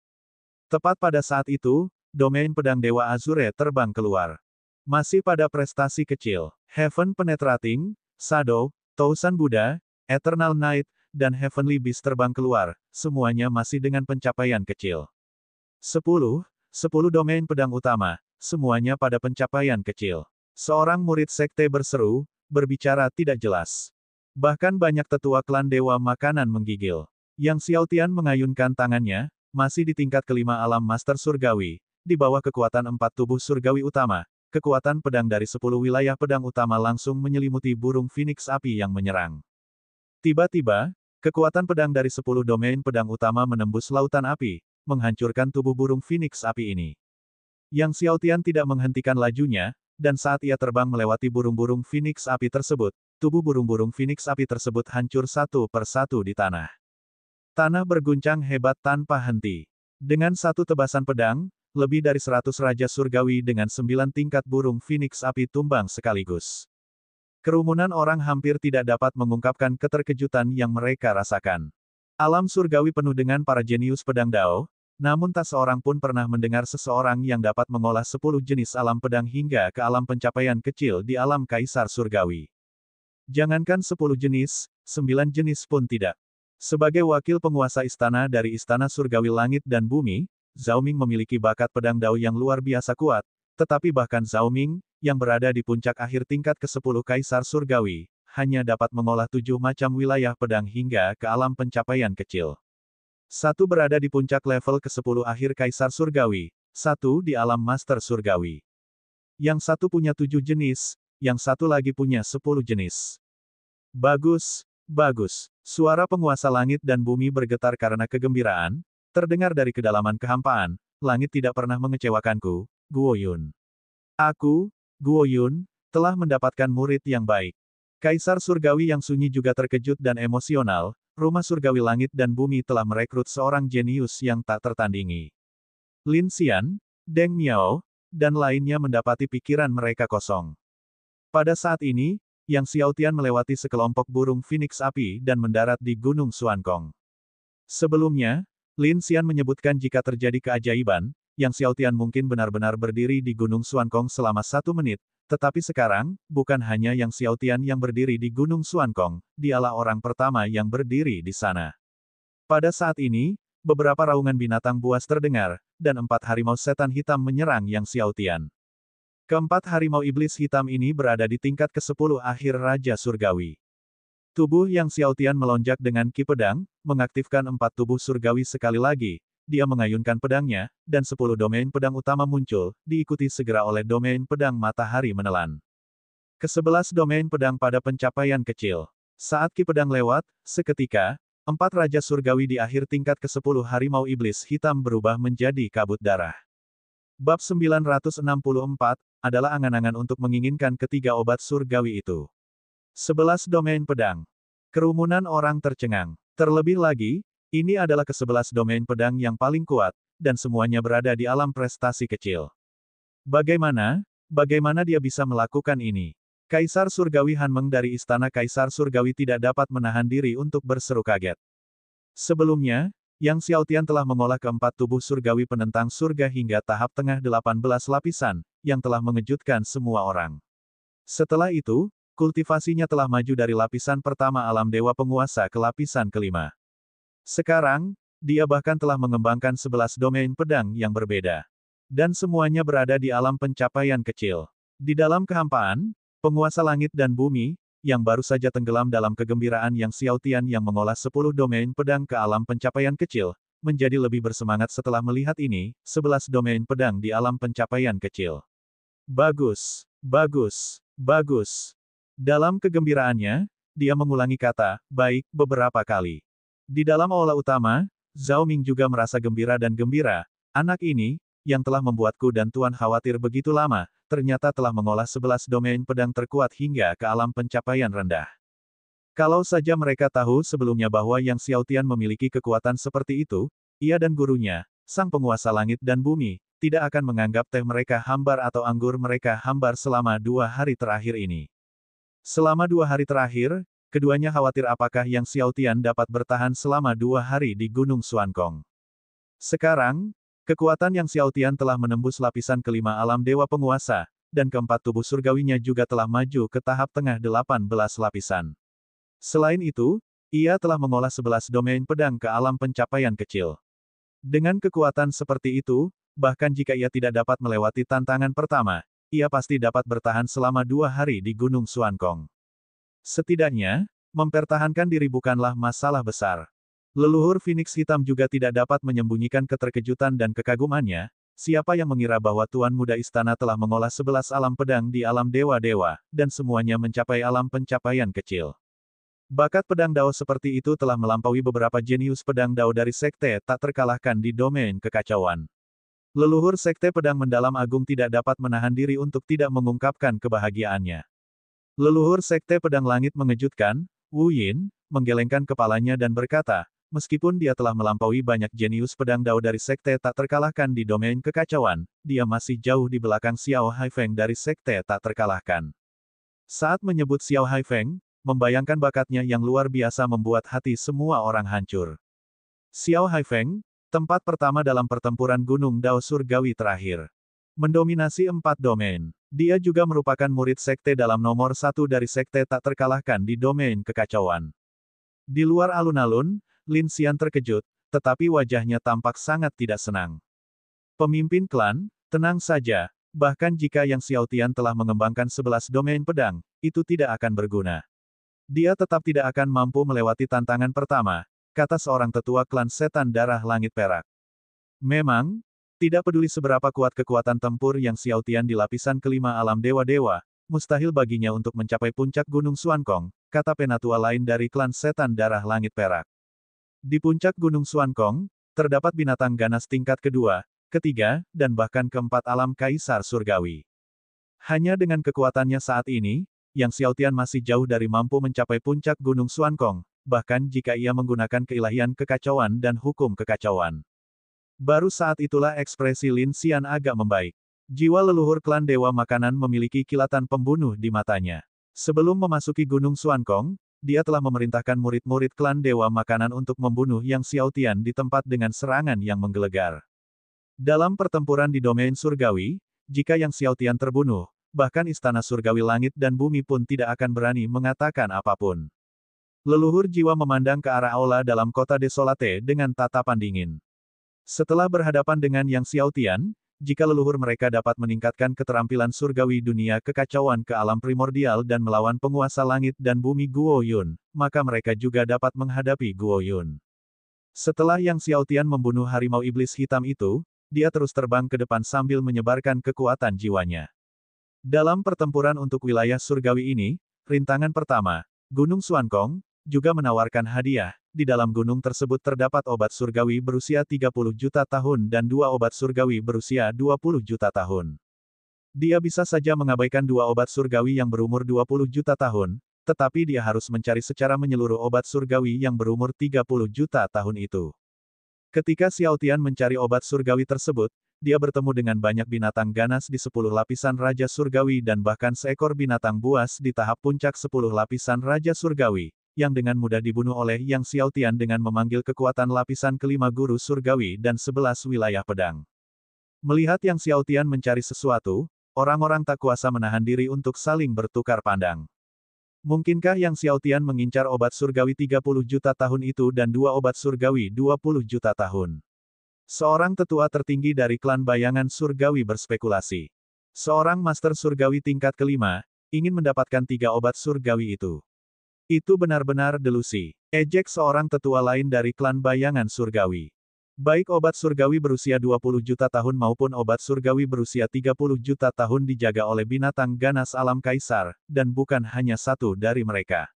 Tepat pada saat itu, domain pedang Dewa Azure terbang keluar. Masih pada prestasi kecil, Heaven Penetrating, Shadow, Thousand Buddha, Eternal Night, dan Heavenly Beast terbang keluar, semuanya masih dengan pencapaian kecil. 10 domain pedang utama, semuanya pada pencapaian kecil. Seorang murid sekte berseru, berbicara tidak jelas. Bahkan banyak tetua klan Dewa Makanan menggigil. Yang Xiaotian mengayunkan tangannya, masih di tingkat kelima alam Master Surgawi, di bawah kekuatan 4 tubuh surgawi utama, kekuatan pedang dari 10 wilayah pedang utama langsung menyelimuti burung Phoenix Api yang menyerang. Tiba-tiba, kekuatan pedang dari 10 domain pedang utama menembus lautan api, menghancurkan tubuh burung Phoenix Api ini. Yang Xiaotian tidak menghentikan lajunya, dan saat ia terbang melewati burung-burung Phoenix Api tersebut, tubuh burung-burung Phoenix Api tersebut hancur satu persatu di tanah. Tanah berguncang hebat tanpa henti. Dengan satu tebasan pedang, lebih dari 100 raja surgawi dengan 9 tingkat burung Phoenix Api tumbang sekaligus. Kerumunan orang hampir tidak dapat mengungkapkan keterkejutan yang mereka rasakan. Alam surgawi penuh dengan para jenius pedang Dao, namun tak seorang pun pernah mendengar seseorang yang dapat mengolah 10 jenis alam pedang hingga ke alam pencapaian kecil di alam kaisar surgawi. Jangankan 10 jenis, 9 jenis pun tidak. Sebagai wakil penguasa istana dari Istana Surgawi Langit dan Bumi, Zhao Ming memiliki bakat pedang Dao yang luar biasa kuat, tetapi bahkan Zhao Ming, yang berada di puncak akhir tingkat ke-10 Kaisar Surgawi, hanya dapat mengolah 7 macam wilayah pedang hingga ke alam pencapaian kecil. Satu berada di puncak level ke-10 akhir Kaisar Surgawi, satu di alam Master Surgawi. Yang satu punya 7 jenis, yang satu lagi punya 10 jenis. Bagus, bagus. Suara penguasa langit dan bumi bergetar karena kegembiraan, terdengar dari kedalaman kehampaan, langit tidak pernah mengecewakanku, Guo Yun. Aku, Guo Yun, telah mendapatkan murid yang baik. Kaisar Surgawi yang sunyi juga terkejut dan emosional, Rumah Surgawi Langit dan Bumi telah merekrut seorang jenius yang tak tertandingi. Lin Xian, Deng Miao, dan lainnya mendapati pikiran mereka kosong. Pada saat ini, Yang Xiaotian melewati sekelompok burung Phoenix Api dan mendarat di Gunung Xuankong. Sebelumnya, Lin Xian menyebutkan jika terjadi keajaiban, Yang Xiaotian mungkin benar-benar berdiri di Gunung Xuankong selama 1 menit, tetapi sekarang, bukan hanya Yang Xiaotian yang berdiri di Gunung Xuankong, dialah orang pertama yang berdiri di sana. Pada saat ini, beberapa raungan binatang buas terdengar, dan 4 harimau setan hitam menyerang Yang Xiaotian. Keempat harimau iblis hitam ini berada di tingkat ke-10 akhir Raja Surgawi. Tubuh Yang Xiaotian melonjak dengan ki pedang, mengaktifkan 4 tubuh surgawi sekali lagi, dia mengayunkan pedangnya, dan 10 domain pedang utama muncul, diikuti segera oleh domain pedang matahari menelan. Ke-11 domain pedang pada pencapaian kecil. Saat ki pedang lewat, seketika, 4 raja surgawi di akhir tingkat ke-10 harimau iblis hitam berubah menjadi kabut darah. Bab 964, adalah angan-angan untuk menginginkan ketiga obat surgawi itu. 11 domain pedang. Kerumunan orang tercengang. Terlebih lagi, ini adalah ke-11 domain pedang yang paling kuat, dan semuanya berada di alam prestasi kecil. Bagaimana dia bisa melakukan ini? Kaisar Surgawi Hanmeng dari Istana Kaisar Surgawi tidak dapat menahan diri untuk berseru kaget. Sebelumnya, Yang Xiaotian telah mengolah keempat tubuh surgawi penentang surga hingga tahap tengah 18 lapisan, yang telah mengejutkan semua orang. Setelah itu, kultivasinya telah maju dari lapisan pertama alam dewa penguasa ke lapisan kelima. Sekarang, dia bahkan telah mengembangkan 11 domain pedang yang berbeda. Dan semuanya berada di alam pencapaian kecil. Di dalam kehampaan, penguasa langit dan bumi, yang baru saja tenggelam dalam kegembiraan Yang Xiaotian yang mengolah 10 domain pedang ke alam pencapaian kecil, menjadi lebih bersemangat setelah melihat ini, 11 domain pedang di alam pencapaian kecil. Bagus, bagus, bagus. Dalam kegembiraannya, dia mengulangi kata, baik, beberapa kali. Di dalam aula utama, Zhao Ming juga merasa gembira dan gembira. Anak ini, yang telah membuatku dan Tuan khawatir begitu lama, ternyata telah mengolah 11 domain pedang terkuat hingga ke alam pencapaian rendah. Kalau saja mereka tahu sebelumnya bahwa Yang Xiaotian memiliki kekuatan seperti itu, ia dan gurunya, sang penguasa langit dan bumi, tidak akan menganggap teh mereka hambar atau anggur mereka hambar selama 2 hari terakhir ini. Selama 2 hari terakhir, keduanya khawatir apakah Yang Xiaotian dapat bertahan selama 2 hari di Gunung Xuankong. Sekarang, kekuatan Yang Xiaotian telah menembus lapisan kelima alam dewa penguasa, dan keempat tubuh surgawinya juga telah maju ke tahap tengah 18 lapisan. Selain itu, ia telah mengolah 11 domain pedang ke alam pencapaian kecil. Dengan kekuatan seperti itu, bahkan jika ia tidak dapat melewati tantangan pertama, ia pasti dapat bertahan selama 2 hari di Gunung Xuankong. Setidaknya, mempertahankan diri bukanlah masalah besar. Leluhur Phoenix Hitam juga tidak dapat menyembunyikan keterkejutan dan kekagumannya, siapa yang mengira bahwa Tuan Muda Istana telah mengolah 11 alam pedang di alam dewa-dewa, dan semuanya mencapai alam pencapaian kecil. Bakat pedang Dao seperti itu telah melampaui beberapa jenius pedang Dao dari sekte tak terkalahkan di domain kekacauan. Leluhur sekte pedang mendalam agung tidak dapat menahan diri untuk tidak mengungkapkan kebahagiaannya. Leluhur sekte pedang langit mengejutkan, Wu Yin, menggelengkan kepalanya dan berkata, meskipun dia telah melampaui banyak jenius pedang Dao dari sekte tak terkalahkan di domain kekacauan, dia masih jauh di belakang Xiao Haifeng dari sekte tak terkalahkan. Saat menyebut Xiao Haifeng, membayangkan bakatnya yang luar biasa membuat hati semua orang hancur. Xiao Haifeng, tempat pertama dalam pertempuran Gunung Dao Surgawi terakhir. Mendominasi 4 domain. Dia juga merupakan murid sekte dalam nomor 1 dari sekte tak terkalahkan di domain kekacauan. Di luar alun-alun, Lin Xian terkejut, tetapi wajahnya tampak sangat tidak senang. Pemimpin klan, tenang saja, bahkan jika Yang Xiaotian telah mengembangkan 11 domain pedang, itu tidak akan berguna. Dia tetap tidak akan mampu melewati tantangan pertama, kata seorang tetua klan setan darah langit perak. Memang, tidak peduli seberapa kuat kekuatan tempur Yang Xiaotian di lapisan kelima alam dewa-dewa, mustahil baginya untuk mencapai puncak Gunung Xuankong, kata penatua lain dari klan setan darah langit perak. Di puncak Gunung Xuankong, terdapat binatang ganas tingkat kedua, ketiga, dan bahkan keempat alam kaisar surgawi. Hanya dengan kekuatannya saat ini, Yang Xiaotian masih jauh dari mampu mencapai puncak Gunung Xuankong, bahkan jika ia menggunakan keilahian kekacauan dan hukum kekacauan. Baru saat itulah ekspresi Lin Xian agak membaik. Jiwa leluhur klan Dewa Makanan memiliki kilatan pembunuh di matanya. Sebelum memasuki Gunung Xuankong, dia telah memerintahkan murid-murid klan Dewa Makanan untuk membunuh Yang Xiaotian di tempat dengan serangan yang menggelegar. Dalam pertempuran di domain surgawi, jika Yang Xiaotian terbunuh, bahkan istana surgawi langit dan bumi pun tidak akan berani mengatakan apapun. Leluhur jiwa memandang ke arah aula dalam kota desolate dengan tatapan dingin. Setelah berhadapan dengan Yang Xiaotian, jika leluhur mereka dapat meningkatkan keterampilan surgawi dunia kekacauan ke alam primordial dan melawan penguasa langit dan bumi Guo Yun, maka mereka juga dapat menghadapi Guo Yun. Setelah Yang Xiaotian membunuh harimau iblis hitam itu, dia terus terbang ke depan sambil menyebarkan kekuatan jiwanya. Dalam pertempuran untuk wilayah surgawi ini, rintangan pertama, Gunung Xuankong, juga menawarkan hadiah. Di dalam gunung tersebut terdapat obat surgawi berusia 30 juta tahun dan 2 obat surgawi berusia 20 juta tahun. Dia bisa saja mengabaikan 2 obat surgawi yang berumur 20 juta tahun, tetapi dia harus mencari secara menyeluruh obat surgawi yang berumur 30 juta tahun itu. Ketika Xiaotian mencari obat surgawi tersebut, dia bertemu dengan banyak binatang ganas di 10 lapisan Raja Surgawi dan bahkan seekor binatang buas di tahap puncak 10 lapisan Raja Surgawi, yang dengan mudah dibunuh oleh Yang Xiaotian dengan memanggil kekuatan lapisan kelima Guru Surgawi dan 11 wilayah pedang. Melihat Yang Xiaotian mencari sesuatu, orang-orang tak kuasa menahan diri untuk saling bertukar pandang. Mungkinkah Yang Xiaotian mengincar obat surgawi 30 juta tahun itu dan 2 obat surgawi 20 juta tahun? Seorang tetua tertinggi dari klan bayangan surgawi berspekulasi. Seorang master surgawi tingkat kelima, ingin mendapatkan 3 obat surgawi itu. Itu benar-benar delusi. Ejek seorang tetua lain dari klan bayangan surgawi. Baik obat surgawi berusia 20 juta tahun maupun obat surgawi berusia 30 juta tahun dijaga oleh binatang ganas alam kaisar, dan bukan hanya satu dari mereka.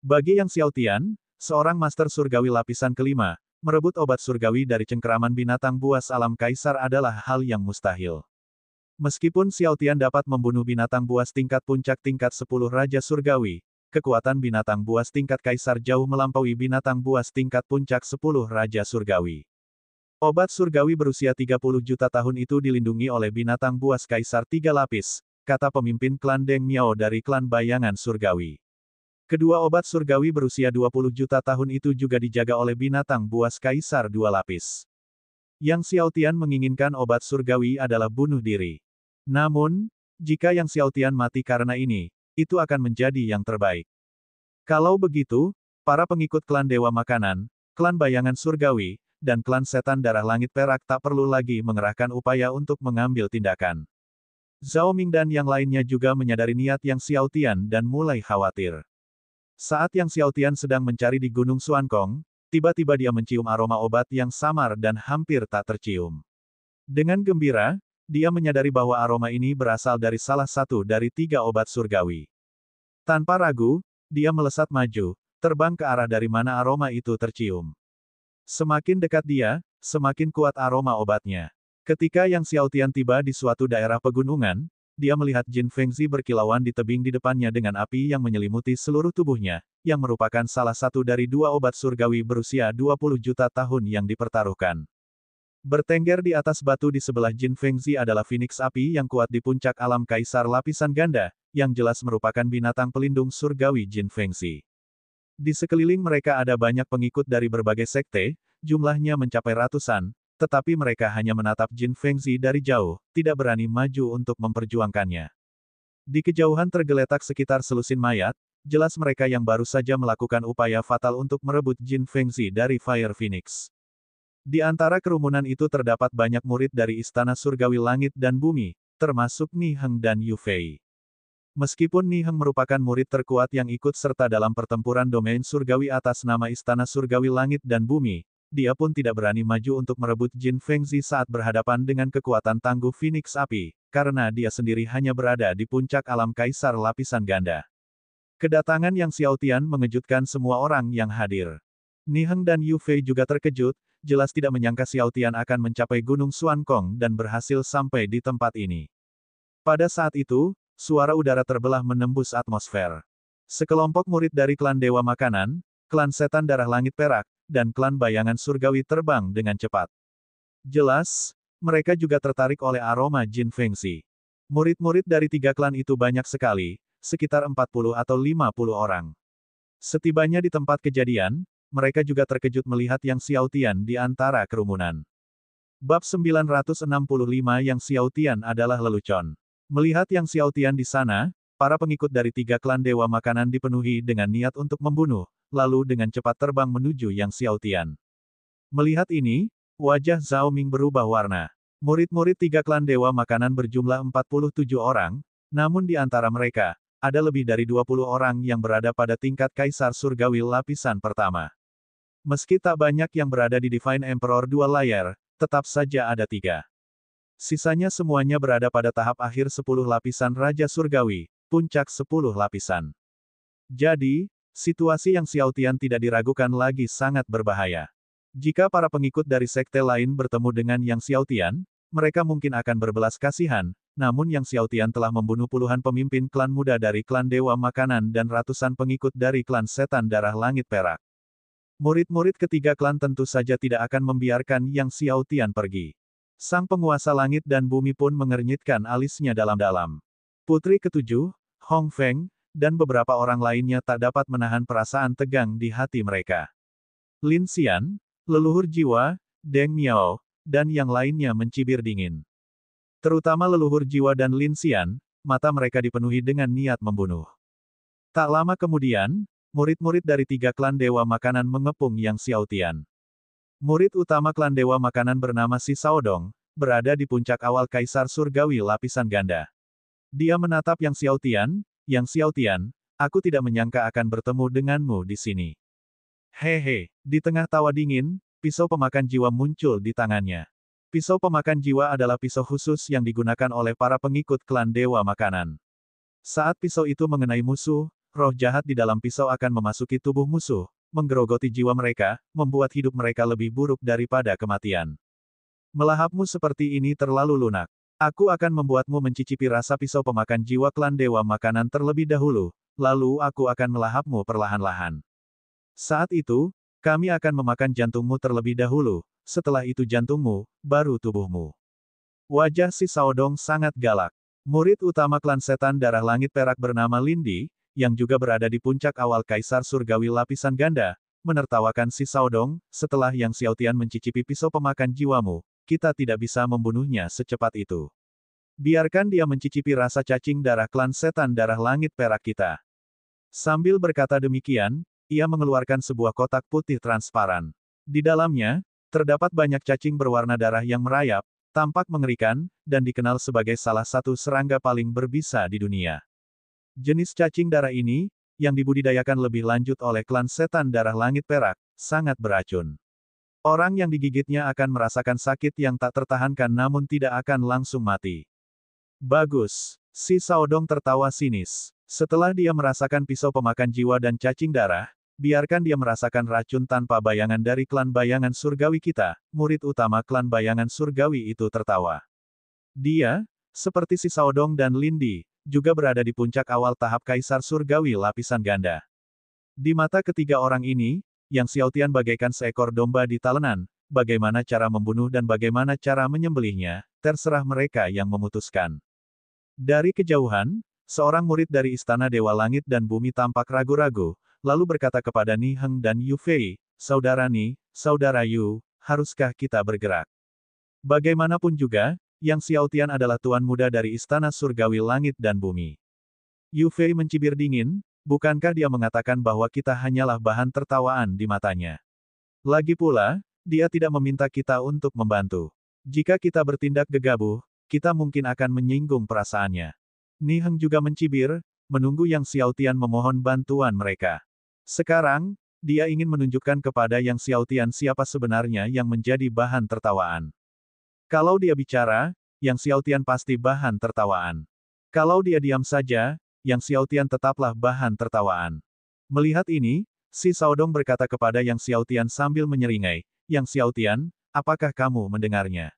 Bagi Yang Xiaotian, seorang master surgawi lapisan kelima, merebut obat surgawi dari cengkeraman binatang buas alam kaisar adalah hal yang mustahil. Meskipun Xiaotian dapat membunuh binatang buas tingkat puncak tingkat 10 Raja Surgawi, kekuatan binatang buas tingkat kaisar jauh melampaui binatang buas tingkat puncak 10 Raja Surgawi. Obat surgawi berusia 30 juta tahun itu dilindungi oleh binatang buas kaisar 3 lapis, kata pemimpin klan Deng Miao dari klan bayangan surgawi. Kedua obat surgawi berusia 20 juta tahun itu juga dijaga oleh binatang buas kaisar 2 lapis. Yang Xiaotian menginginkan obat surgawi adalah bunuh diri. Namun, jika Yang Xiaotian mati karena ini, itu akan menjadi yang terbaik. Kalau begitu, para pengikut klan Dewa Makanan, klan bayangan surgawi, dan klan setan darah langit perak tak perlu lagi mengerahkan upaya untuk mengambil tindakan. Zhao Ming dan yang lainnya juga menyadari niat Yang Xiaotian dan mulai khawatir. Saat Yang Xiaotian sedang mencari di Gunung Xuankong, tiba-tiba dia mencium aroma obat yang samar dan hampir tak tercium. Dengan gembira, dia menyadari bahwa aroma ini berasal dari salah satu dari 3 obat surgawi. Tanpa ragu, dia melesat maju, terbang ke arah dari mana aroma itu tercium. Semakin dekat dia, semakin kuat aroma obatnya. Ketika Yang Xiaotian tiba di suatu daerah pegunungan, dia melihat Jin Fengzi berkilauan di tebing di depannya dengan api yang menyelimuti seluruh tubuhnya, yang merupakan salah satu dari 2 obat surgawi berusia 20 juta tahun yang dipertaruhkan. Bertengger di atas batu di sebelah Jin Fengzi adalah Phoenix api yang kuat di puncak alam kaisar lapisan ganda, yang jelas merupakan binatang pelindung surgawi Jin Fengzi. Di sekeliling mereka ada banyak pengikut dari berbagai sekte, jumlahnya mencapai ratusan, tetapi mereka hanya menatap Jin Fengzi dari jauh, tidak berani maju untuk memperjuangkannya. Di kejauhan tergeletak sekitar selusin mayat, jelas mereka yang baru saja melakukan upaya fatal untuk merebut Jin Fengzi dari Fire Phoenix. Di antara kerumunan itu terdapat banyak murid dari Istana Surgawi Langit dan Bumi, termasuk Ni Heng dan Yu Fei. Meskipun Ni Heng merupakan murid terkuat yang ikut serta dalam pertempuran domain surgawi atas nama Istana Surgawi Langit dan Bumi, dia pun tidak berani maju untuk merebut Jin Fengzi saat berhadapan dengan kekuatan tangguh Phoenix Api, karena dia sendiri hanya berada di puncak alam kaisar lapisan ganda. Kedatangan Yang Xiaotian mengejutkan semua orang yang hadir. Ni Heng dan Yu Fei juga terkejut, jelas tidak menyangka Xiaotian akan mencapai Gunung Xuankong dan berhasil sampai di tempat ini. Pada saat itu, suara udara terbelah menembus atmosfer. Sekelompok murid dari klan Dewa Makanan, klan setan darah langit perak, dan klan bayangan surgawi terbang dengan cepat. Jelas, mereka juga tertarik oleh aroma Jin Fengzi. Murid-murid dari 3 klan itu banyak sekali, sekitar 40 atau 50 orang. Setibanya di tempat kejadian, mereka juga terkejut melihat Yang Xiaotian di antara kerumunan. Bab 965 Yang Xiaotian adalah lelucon. Melihat Yang Xiaotian di sana, para pengikut dari 3 klan Dewa Makanan dipenuhi dengan niat untuk membunuh, lalu dengan cepat terbang menuju Yang Xiaotian. Melihat ini, wajah Zhao Ming berubah warna. Murid-murid 3 klan Dewa Makanan berjumlah 47 orang, namun di antara mereka, ada lebih dari 20 orang yang berada pada tingkat Kaisar Surgawi lapisan pertama. Meski tak banyak yang berada di Divine Emperor Dual Layer, tetap saja ada 3. Sisanya semuanya berada pada tahap akhir 10 lapisan Raja Surgawi, puncak 10 lapisan. Jadi, situasi Yang Xiaotian tidak diragukan lagi sangat berbahaya. Jika para pengikut dari sekte lain bertemu dengan Yang Xiaotian, mereka mungkin akan berbelas kasihan, namun Yang Xiaotian telah membunuh puluhan pemimpin klan muda dari klan Dewa Makanan dan ratusan pengikut dari klan Setan Darah Langit Perak. Murid-murid ketiga klan tentu saja tidak akan membiarkan Yang Xiaotian pergi. Sang penguasa langit dan bumi pun mengernyitkan alisnya dalam-dalam. Putri ketujuh, Hong Feng, dan beberapa orang lainnya tak dapat menahan perasaan tegang di hati mereka. Lin Xian, leluhur jiwa, Deng Miao, dan yang lainnya mencibir dingin. Terutama leluhur jiwa dan Lin Xian, mata mereka dipenuhi dengan niat membunuh. Tak lama kemudian, murid-murid dari 3 klan Dewa Makanan mengepung Yang Xiaotian. Murid utama klan Dewa Makanan bernama Si Saodong, berada di puncak awal Kaisar Surgawi lapisan ganda. Dia menatap Yang Xiaotian, aku tidak menyangka akan bertemu denganmu di sini. Hehe, di tengah tawa dingin, pisau pemakan jiwa muncul di tangannya. Pisau pemakan jiwa adalah pisau khusus yang digunakan oleh para pengikut klan Dewa Makanan. Saat pisau itu mengenai musuh, roh jahat di dalam pisau akan memasuki tubuh musuh, menggerogoti jiwa mereka, membuat hidup mereka lebih buruk daripada kematian. Melahapmu seperti ini terlalu lunak. Aku akan membuatmu mencicipi rasa pisau pemakan jiwa klan Dewa Makanan terlebih dahulu, lalu aku akan melahapmu perlahan-lahan. Saat itu, kami akan memakan jantungmu terlebih dahulu, setelah itu jantungmu, baru tubuhmu. Wajah si Saodong sangat galak. Murid utama klan setan darah langit perak bernama Lindi, yang juga berada di puncak awal Kaisar Surgawi lapisan ganda, menertawakan si Saodong, setelah Yang Xiaotian mencicipi pisau pemakan jiwamu, kita tidak bisa membunuhnya secepat itu. Biarkan dia mencicipi rasa cacing darah klan setan darah langit perak kita. Sambil berkata demikian, ia mengeluarkan sebuah kotak putih transparan. Di dalamnya, terdapat banyak cacing berwarna darah yang merayap, tampak mengerikan, dan dikenal sebagai salah satu serangga paling berbisa di dunia. Jenis cacing darah ini, yang dibudidayakan lebih lanjut oleh klan setan darah langit perak, sangat beracun. Orang yang digigitnya akan merasakan sakit yang tak tertahankan namun tidak akan langsung mati. Bagus. Si Saodong tertawa sinis. Setelah dia merasakan pisau pemakan jiwa dan cacing darah, biarkan dia merasakan racun tanpa bayangan dari klan bayangan surgawi kita, murid utama klan bayangan surgawi itu tertawa. Dia, seperti si Saodong dan Lindi, juga berada di puncak awal tahap Kaisar Surgawi lapisan ganda. Di mata ketiga orang ini, Yang Xiaotian bagaikan seekor domba di talenan, bagaimana cara membunuh dan bagaimana cara menyembelihnya, terserah mereka yang memutuskan. Dari kejauhan, seorang murid dari Istana Dewa Langit dan Bumi tampak ragu-ragu, lalu berkata kepada Ni Heng dan Yu Fei, "Saudara Ni, Saudara Yu, haruskah kita bergerak?" Bagaimanapun juga, Yang Xiaotian adalah tuan muda dari Istana Surgawi Langit dan Bumi. Yu Fei mencibir dingin, bukankah dia mengatakan bahwa kita hanyalah bahan tertawaan di matanya? Lagi pula, dia tidak meminta kita untuk membantu. Jika kita bertindak gegabah, kita mungkin akan menyinggung perasaannya. Ni Heng juga mencibir, menunggu Yang Xiaotian memohon bantuan mereka. Sekarang, dia ingin menunjukkan kepada Yang Xiaotian siapa sebenarnya yang menjadi bahan tertawaan. Kalau dia bicara, Yang Xiaotian pasti bahan tertawaan. Kalau dia diam saja, Yang Xiaotian tetaplah bahan tertawaan. Melihat ini, si Saodong berkata kepada Yang Xiaotian sambil menyeringai, "Yang Xiaotian, apakah kamu mendengarnya?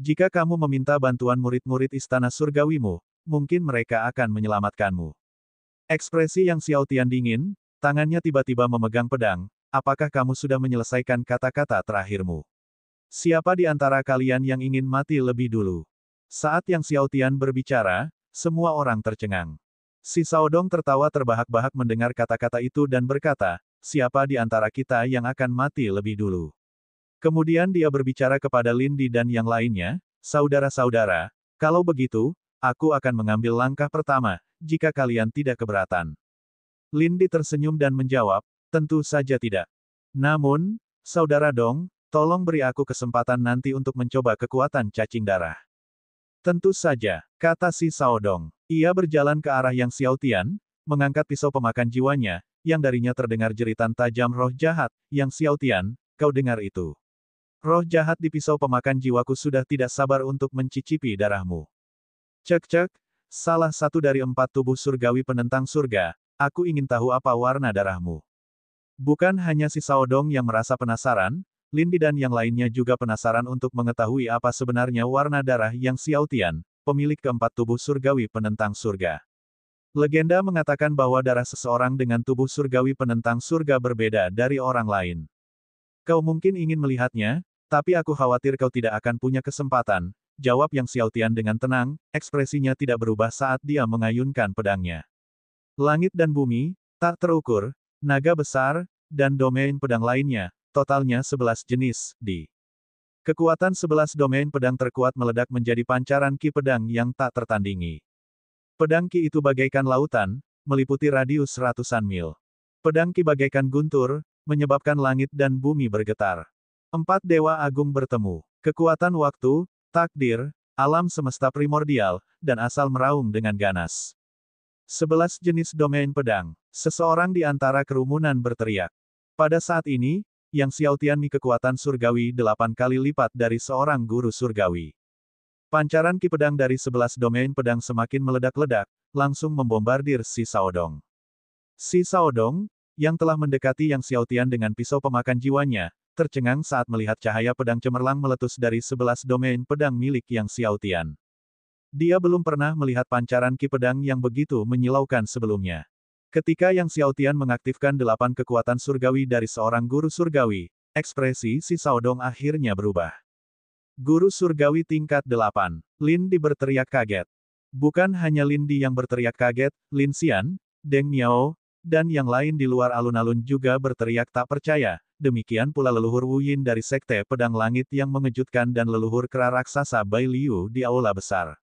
Jika kamu meminta bantuan murid-murid istana surgawimu, mungkin mereka akan menyelamatkanmu." Ekspresi Yang Xiaotian dingin, tangannya tiba-tiba memegang pedang. "Apakah kamu sudah menyelesaikan kata-kata terakhirmu? Siapa di antara kalian yang ingin mati lebih dulu?" Saat Yang Xiaotian berbicara, semua orang tercengang. Si Saodong tertawa terbahak-bahak mendengar kata-kata itu dan berkata, "Siapa di antara kita yang akan mati lebih dulu?" Kemudian dia berbicara kepada Lindi dan yang lainnya, "Saudara-saudara, kalau begitu, aku akan mengambil langkah pertama, jika kalian tidak keberatan." Lindi tersenyum dan menjawab, "Tentu saja tidak. Namun, Saudara Dong, tolong beri aku kesempatan nanti untuk mencoba kekuatan cacing darah." "Tentu saja," kata si Saodong. Ia berjalan ke arah Yang Xiaotian, mengangkat pisau pemakan jiwanya, yang darinya terdengar jeritan tajam roh jahat. "Yang Xiaotian, kau dengar itu? Roh jahat di pisau pemakan jiwaku sudah tidak sabar untuk mencicipi darahmu." "Cek-cek, salah satu dari 4 tubuh surgawi penentang surga, aku ingin tahu apa warna darahmu." Bukan hanya si Saodong yang merasa penasaran, Lindi dan yang lainnya juga penasaran untuk mengetahui apa sebenarnya warna darah Yang Xiaotian, pemilik keempat tubuh surgawi penentang surga. Legenda mengatakan bahwa darah seseorang dengan tubuh surgawi penentang surga berbeda dari orang lain. "Kau mungkin ingin melihatnya, tapi aku khawatir kau tidak akan punya kesempatan," jawab Yang Xiaotian dengan tenang, ekspresinya tidak berubah saat dia mengayunkan pedangnya. Langit dan bumi, tak terukur, naga besar, dan domain pedang lainnya, totalnya 11 jenis, kekuatan 11 domain pedang terkuat meledak menjadi pancaran ki pedang yang tak tertandingi. Pedang ki itu bagaikan lautan, meliputi radius ratusan mil. Pedang ki bagaikan guntur, menyebabkan langit dan bumi bergetar. 4 dewa agung bertemu. Kekuatan waktu, takdir, alam semesta primordial, dan asal meraung dengan ganas. 11 jenis domain pedang. Seseorang di antara kerumunan berteriak. Pada saat ini, Yang Xiaotian mi kekuatan surgawi 8 kali lipat dari seorang guru surgawi. Pancaran ki pedang dari 11 domain pedang semakin meledak-ledak, langsung membombardir si Saodong. Si Saodong, yang telah mendekati Yang Xiaotian dengan pisau pemakan jiwanya, tercengang saat melihat cahaya pedang cemerlang meletus dari 11 domain pedang milik Yang Xiaotian. Dia belum pernah melihat pancaran ki pedang yang begitu menyilaukan sebelumnya. Ketika Yang Xiaotian mengaktifkan 8 kekuatan surgawi dari seorang guru surgawi, ekspresi si Saodong akhirnya berubah. Guru surgawi tingkat 8. Lin Di berteriak kaget. Bukan hanya Lin Di yang berteriak kaget, Lin Xian, Deng Miao, dan yang lain di luar alun-alun juga berteriak tak percaya. Demikian pula leluhur Wu Yin dari Sekte Pedang Langit yang mengejutkan dan leluhur kera raksasa Bai Liu di aula besar.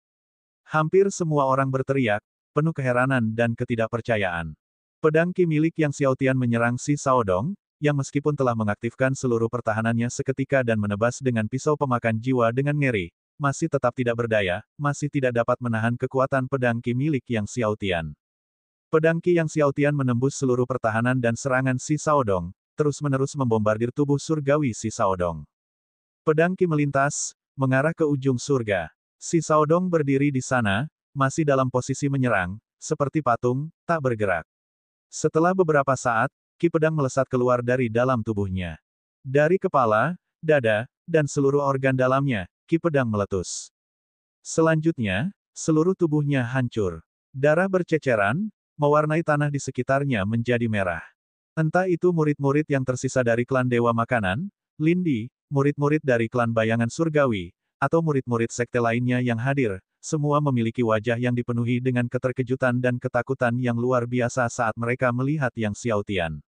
Hampir semua orang berteriak, penuh keheranan dan ketidakpercayaan. Pedang Qi milik Yang Xiaotian menyerang si Saodong, yang meskipun telah mengaktifkan seluruh pertahanannya seketika dan menebas dengan pisau pemakan jiwa dengan ngeri, masih tetap tidak berdaya, masih tidak dapat menahan kekuatan pedang Qi milik Yang Xiaotian. Pedang Qi Yang Xiaotian menembus seluruh pertahanan dan serangan si Saodong, terus-menerus membombardir tubuh surgawi si Saodong. Pedang Qi melintas, mengarah ke ujung surga. Si Saodong berdiri di sana, masih dalam posisi menyerang, seperti patung, tak bergerak. Setelah beberapa saat, Qi pedang melesat keluar dari dalam tubuhnya. Dari kepala, dada, dan seluruh organ dalamnya, Qi pedang meletus. Selanjutnya, seluruh tubuhnya hancur. Darah berceceran, mewarnai tanah di sekitarnya menjadi merah. Entah itu murid-murid yang tersisa dari klan Dewa Makanan, Lin Di, murid-murid dari klan Bayangan Surgawi, atau murid-murid sekte lainnya yang hadir, semua memiliki wajah yang dipenuhi dengan keterkejutan dan ketakutan yang luar biasa saat mereka melihat Yang Xiaotian.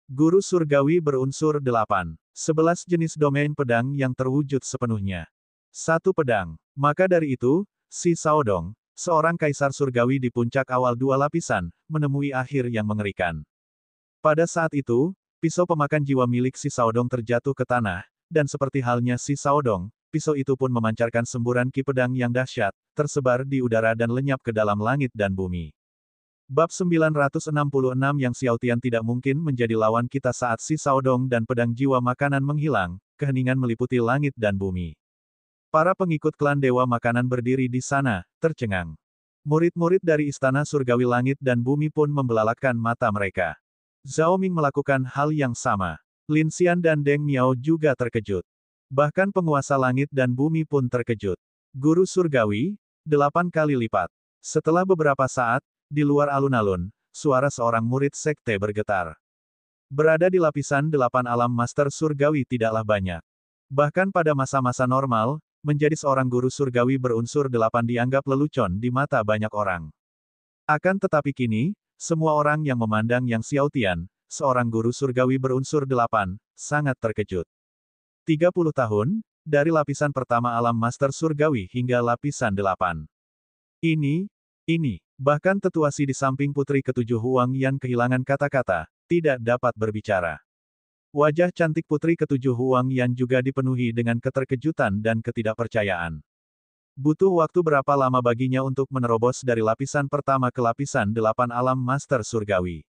Guru surgawi berunsur 8. 11 jenis domain pedang yang terwujud sepenuhnya. Satu pedang. Maka dari itu, si Saodong, seorang kaisar surgawi di puncak awal 2 lapisan, menemui akhir yang mengerikan. Pada saat itu, pisau pemakan jiwa milik si Saodong terjatuh ke tanah, dan seperti halnya si Saodong, pisau itu pun memancarkan semburan Qi pedang yang dahsyat, tersebar di udara dan lenyap ke dalam langit dan bumi. Bab 966 Yang Xiaotian tidak mungkin menjadi lawan kita saat si Saodong dan pedang jiwa makanan menghilang, keheningan meliputi langit dan bumi. Para pengikut klan Dewa Makanan berdiri di sana, tercengang. Murid-murid dari Istana Surgawi Langit dan Bumi pun membelalakkan mata mereka. Zhao Ming melakukan hal yang sama. Lin Xian dan Deng Miao juga terkejut. Bahkan penguasa langit dan bumi pun terkejut. Guru surgawi, 8 kali lipat. Setelah beberapa saat, di luar alun-alun, suara seorang murid sekte bergetar. Berada di lapisan 8 alam master surgawi tidaklah banyak. Bahkan pada masa-masa normal, menjadi seorang guru surgawi berunsur 8 dianggap lelucon di mata banyak orang. Akan tetapi kini, semua orang yang memandang Yang Xiaotian, seorang guru surgawi berunsur 8, sangat terkejut. 30 tahun, dari lapisan pertama alam master surgawi hingga lapisan 8. Ini, bahkan tetua Si di samping putri ketujuh Huang Yan kehilangan kata-kata, tidak dapat berbicara. Wajah cantik putri ketujuh Huang Yan juga dipenuhi dengan keterkejutan dan ketidakpercayaan. Butuh waktu berapa lama baginya untuk menerobos dari lapisan pertama ke lapisan 8 alam master surgawi?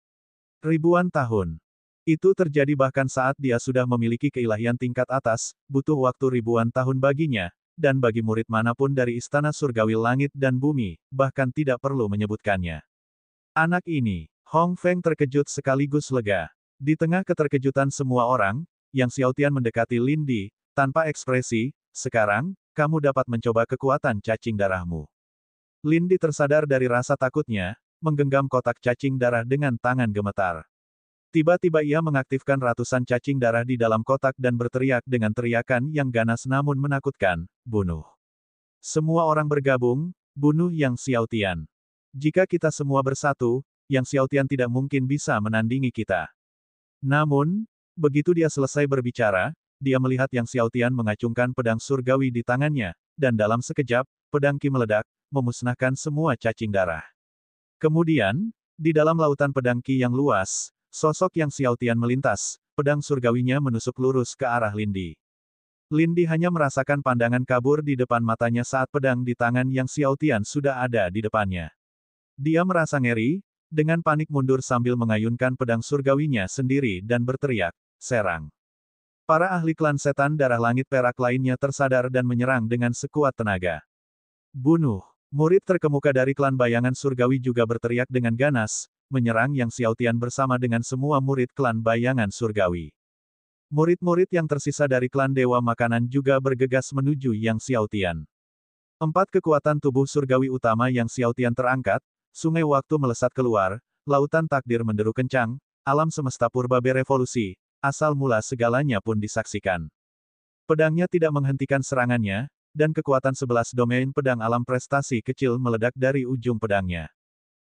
Ribuan tahun. Itu terjadi bahkan saat dia sudah memiliki keilahian tingkat atas, butuh waktu ribuan tahun baginya, dan bagi murid manapun dari Istana Surgawi Langit dan Bumi, bahkan tidak perlu menyebutkannya. Anak ini, Hong Feng terkejut sekaligus lega. Di tengah keterkejutan semua orang, Yang Xiaotian mendekati Lin Di, tanpa ekspresi, sekarang, kamu dapat mencoba kekuatan cacing darahmu. Lin Di tersadar dari rasa takutnya, menggenggam kotak cacing darah dengan tangan gemetar. Tiba-tiba ia mengaktifkan ratusan cacing darah di dalam kotak dan berteriak dengan teriakan yang ganas namun menakutkan, bunuh. Semua orang bergabung, bunuh Yang Xiaotian. Jika kita semua bersatu, Yang Xiaotian tidak mungkin bisa menandingi kita. Namun, begitu dia selesai berbicara, dia melihat Yang Xiaotian mengacungkan pedang surgawi di tangannya, dan dalam sekejap, pedang Qi meledak, memusnahkan semua cacing darah. Kemudian, di dalam lautan pedang Qi yang luas, sosok Yang Xiaotian melintas, pedang surgawinya menusuk lurus ke arah Lin Di. Lin Di hanya merasakan pandangan kabur di depan matanya saat pedang di tangan Yang Xiaotian sudah ada di depannya. Dia merasa ngeri, dengan panik mundur sambil mengayunkan pedang surgawinya sendiri dan berteriak, serang. Para ahli klan setan darah langit perak lainnya tersadar dan menyerang dengan sekuat tenaga. Bunuh! Murid terkemuka dari klan Bayangan Surgawi juga berteriak dengan ganas, menyerang Yang Xiaotian bersama dengan semua murid klan Bayangan Surgawi. Murid-murid yang tersisa dari klan Dewa Makanan juga bergegas menuju Yang Xiaotian. 4 kekuatan tubuh surgawi utama Yang Xiaotian terangkat, sungai waktu melesat keluar, lautan takdir menderu kencang, alam semesta purba berevolusi, asal mula segalanya pun disaksikan. Pedangnya tidak menghentikan serangannya, dan kekuatan 11 domain pedang alam prestasi kecil meledak dari ujung pedangnya.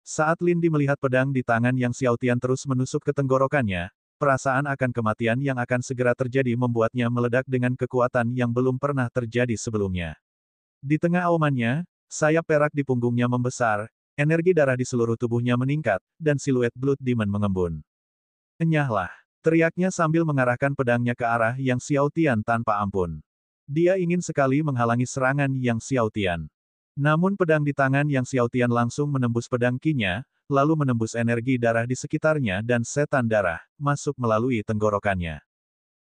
Saat Lin Di melihat pedang di tangan Yang Xiaotian terus menusuk ke tenggorokannya, perasaan akan kematian yang akan segera terjadi membuatnya meledak dengan kekuatan yang belum pernah terjadi sebelumnya. Di tengah aumannya, sayap perak di punggungnya membesar, energi darah di seluruh tubuhnya meningkat, dan siluet Blood Demon mengembun. Enyahlah! Teriaknya sambil mengarahkan pedangnya ke arah Yang Xiaotian tanpa ampun. Dia ingin sekali menghalangi serangan Yang Xiaotian. Namun pedang di tangan Yang Xiaotian langsung menembus pedang Qi-nya, lalu menembus energi darah di sekitarnya dan setan darah, masuk melalui tenggorokannya.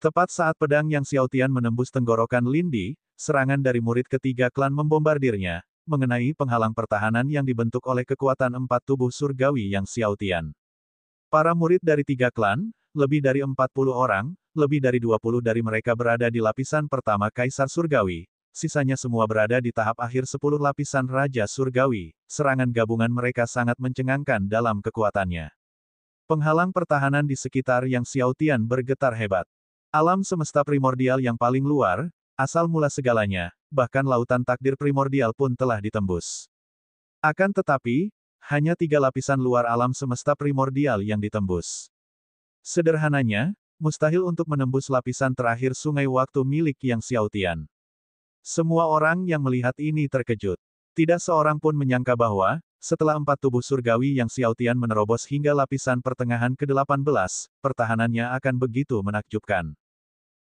Tepat saat pedang Yang Xiaotian menembus tenggorokan Lin Di, serangan dari murid ketiga klan membombardirnya, mengenai penghalang pertahanan yang dibentuk oleh kekuatan 4 tubuh surgawi Yang Xiaotian. Para murid dari 3 klan, lebih dari 40 orang, lebih dari 20 dari mereka berada di lapisan pertama Kaisar Surgawi, sisanya semua berada di tahap akhir 10 lapisan Raja Surgawi. Serangan gabungan mereka sangat mencengangkan dalam kekuatannya. Penghalang pertahanan di sekitar Yang Xiaotian bergetar hebat. Alam semesta primordial yang paling luar, asal mula segalanya, bahkan lautan takdir primordial pun telah ditembus. Akan tetapi, hanya 3 lapisan luar alam semesta primordial yang ditembus. Sederhananya, mustahil untuk menembus lapisan terakhir sungai waktu milik Yang Xiaotian. Semua orang yang melihat ini terkejut. Tidak seorang pun menyangka bahwa, setelah 4 tubuh surgawi Yang Xiaotian menerobos hingga lapisan pertengahan ke-18, pertahanannya akan begitu menakjubkan.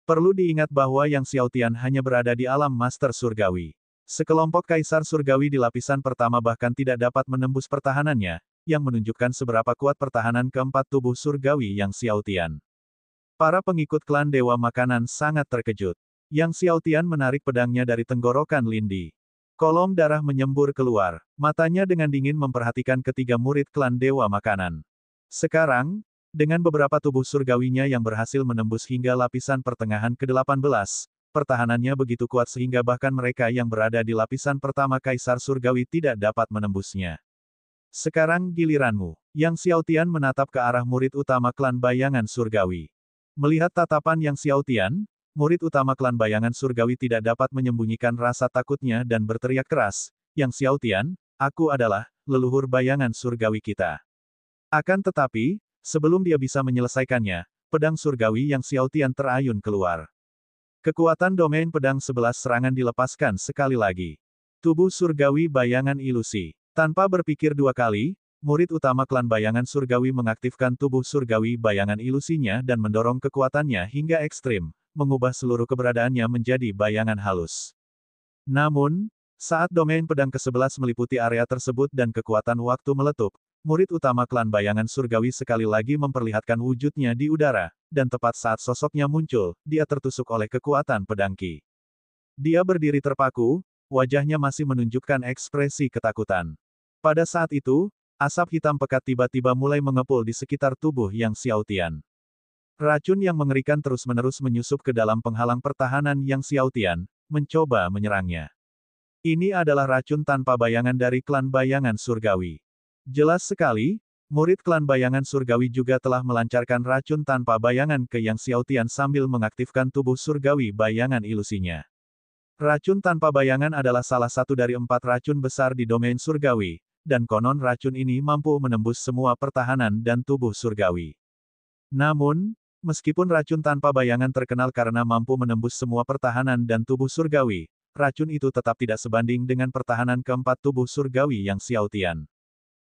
Perlu diingat bahwa Yang Xiaotian hanya berada di alam master surgawi. Sekelompok kaisar surgawi di lapisan pertama bahkan tidak dapat menembus pertahanannya, yang menunjukkan seberapa kuat pertahanan keempat tubuh surgawi Yang Xiaotian. Para pengikut klan Dewa Makanan sangat terkejut. Yang Xiaotian menarik pedangnya dari tenggorokan Lin Di. Kolom darah menyembur keluar, matanya dengan dingin memperhatikan ketiga murid klan Dewa Makanan. Sekarang, dengan beberapa tubuh surgawinya yang berhasil menembus hingga lapisan pertengahan ke-18, pertahanannya begitu kuat sehingga bahkan mereka yang berada di lapisan pertama Kaisar Surgawi tidak dapat menembusnya. Sekarang giliranmu. Yang Xiaotian menatap ke arah murid utama klan Bayangan Surgawi. Melihat tatapan Yang Xiaotian, murid utama klan Bayangan Surgawi tidak dapat menyembunyikan rasa takutnya dan berteriak keras, Yang Xiaotian, aku adalah leluhur Bayangan Surgawi kita. Akan tetapi, sebelum dia bisa menyelesaikannya, pedang surgawi Yang Xiaotian terayun keluar. Kekuatan domain pedang 11 serangan dilepaskan sekali lagi. Tubuh surgawi Bayangan Ilusi. Tanpa berpikir dua kali, murid utama klan Bayangan Surgawi mengaktifkan tubuh surgawi Bayangan Ilusinya dan mendorong kekuatannya hingga ekstrim, mengubah seluruh keberadaannya menjadi bayangan halus. Namun, saat domain pedang ke-11 meliputi area tersebut dan kekuatan waktu meletup, murid utama klan Bayangan Surgawi sekali lagi memperlihatkan wujudnya di udara, dan tepat saat sosoknya muncul, dia tertusuk oleh kekuatan pedang Qi. Dia berdiri terpaku, wajahnya masih menunjukkan ekspresi ketakutan. Pada saat itu, asap hitam pekat tiba-tiba mulai mengepul di sekitar tubuh Yang Xiaotian. Racun yang mengerikan terus-menerus menyusup ke dalam penghalang pertahanan Yang Xiaotian, mencoba menyerangnya. Ini adalah racun tanpa bayangan dari klan Bayangan Surgawi. Jelas sekali, murid klan Bayangan Surgawi juga telah melancarkan racun tanpa bayangan ke Yang Xiaotian sambil mengaktifkan tubuh surgawi Bayangan Ilusinya. Racun tanpa bayangan adalah salah satu dari 4 racun besar di domain surgawi, dan konon racun ini mampu menembus semua pertahanan dan tubuh surgawi. Namun, meskipun racun tanpa bayangan terkenal karena mampu menembus semua pertahanan dan tubuh surgawi, racun itu tetap tidak sebanding dengan pertahanan keempat tubuh surgawi Yang Xiaotian.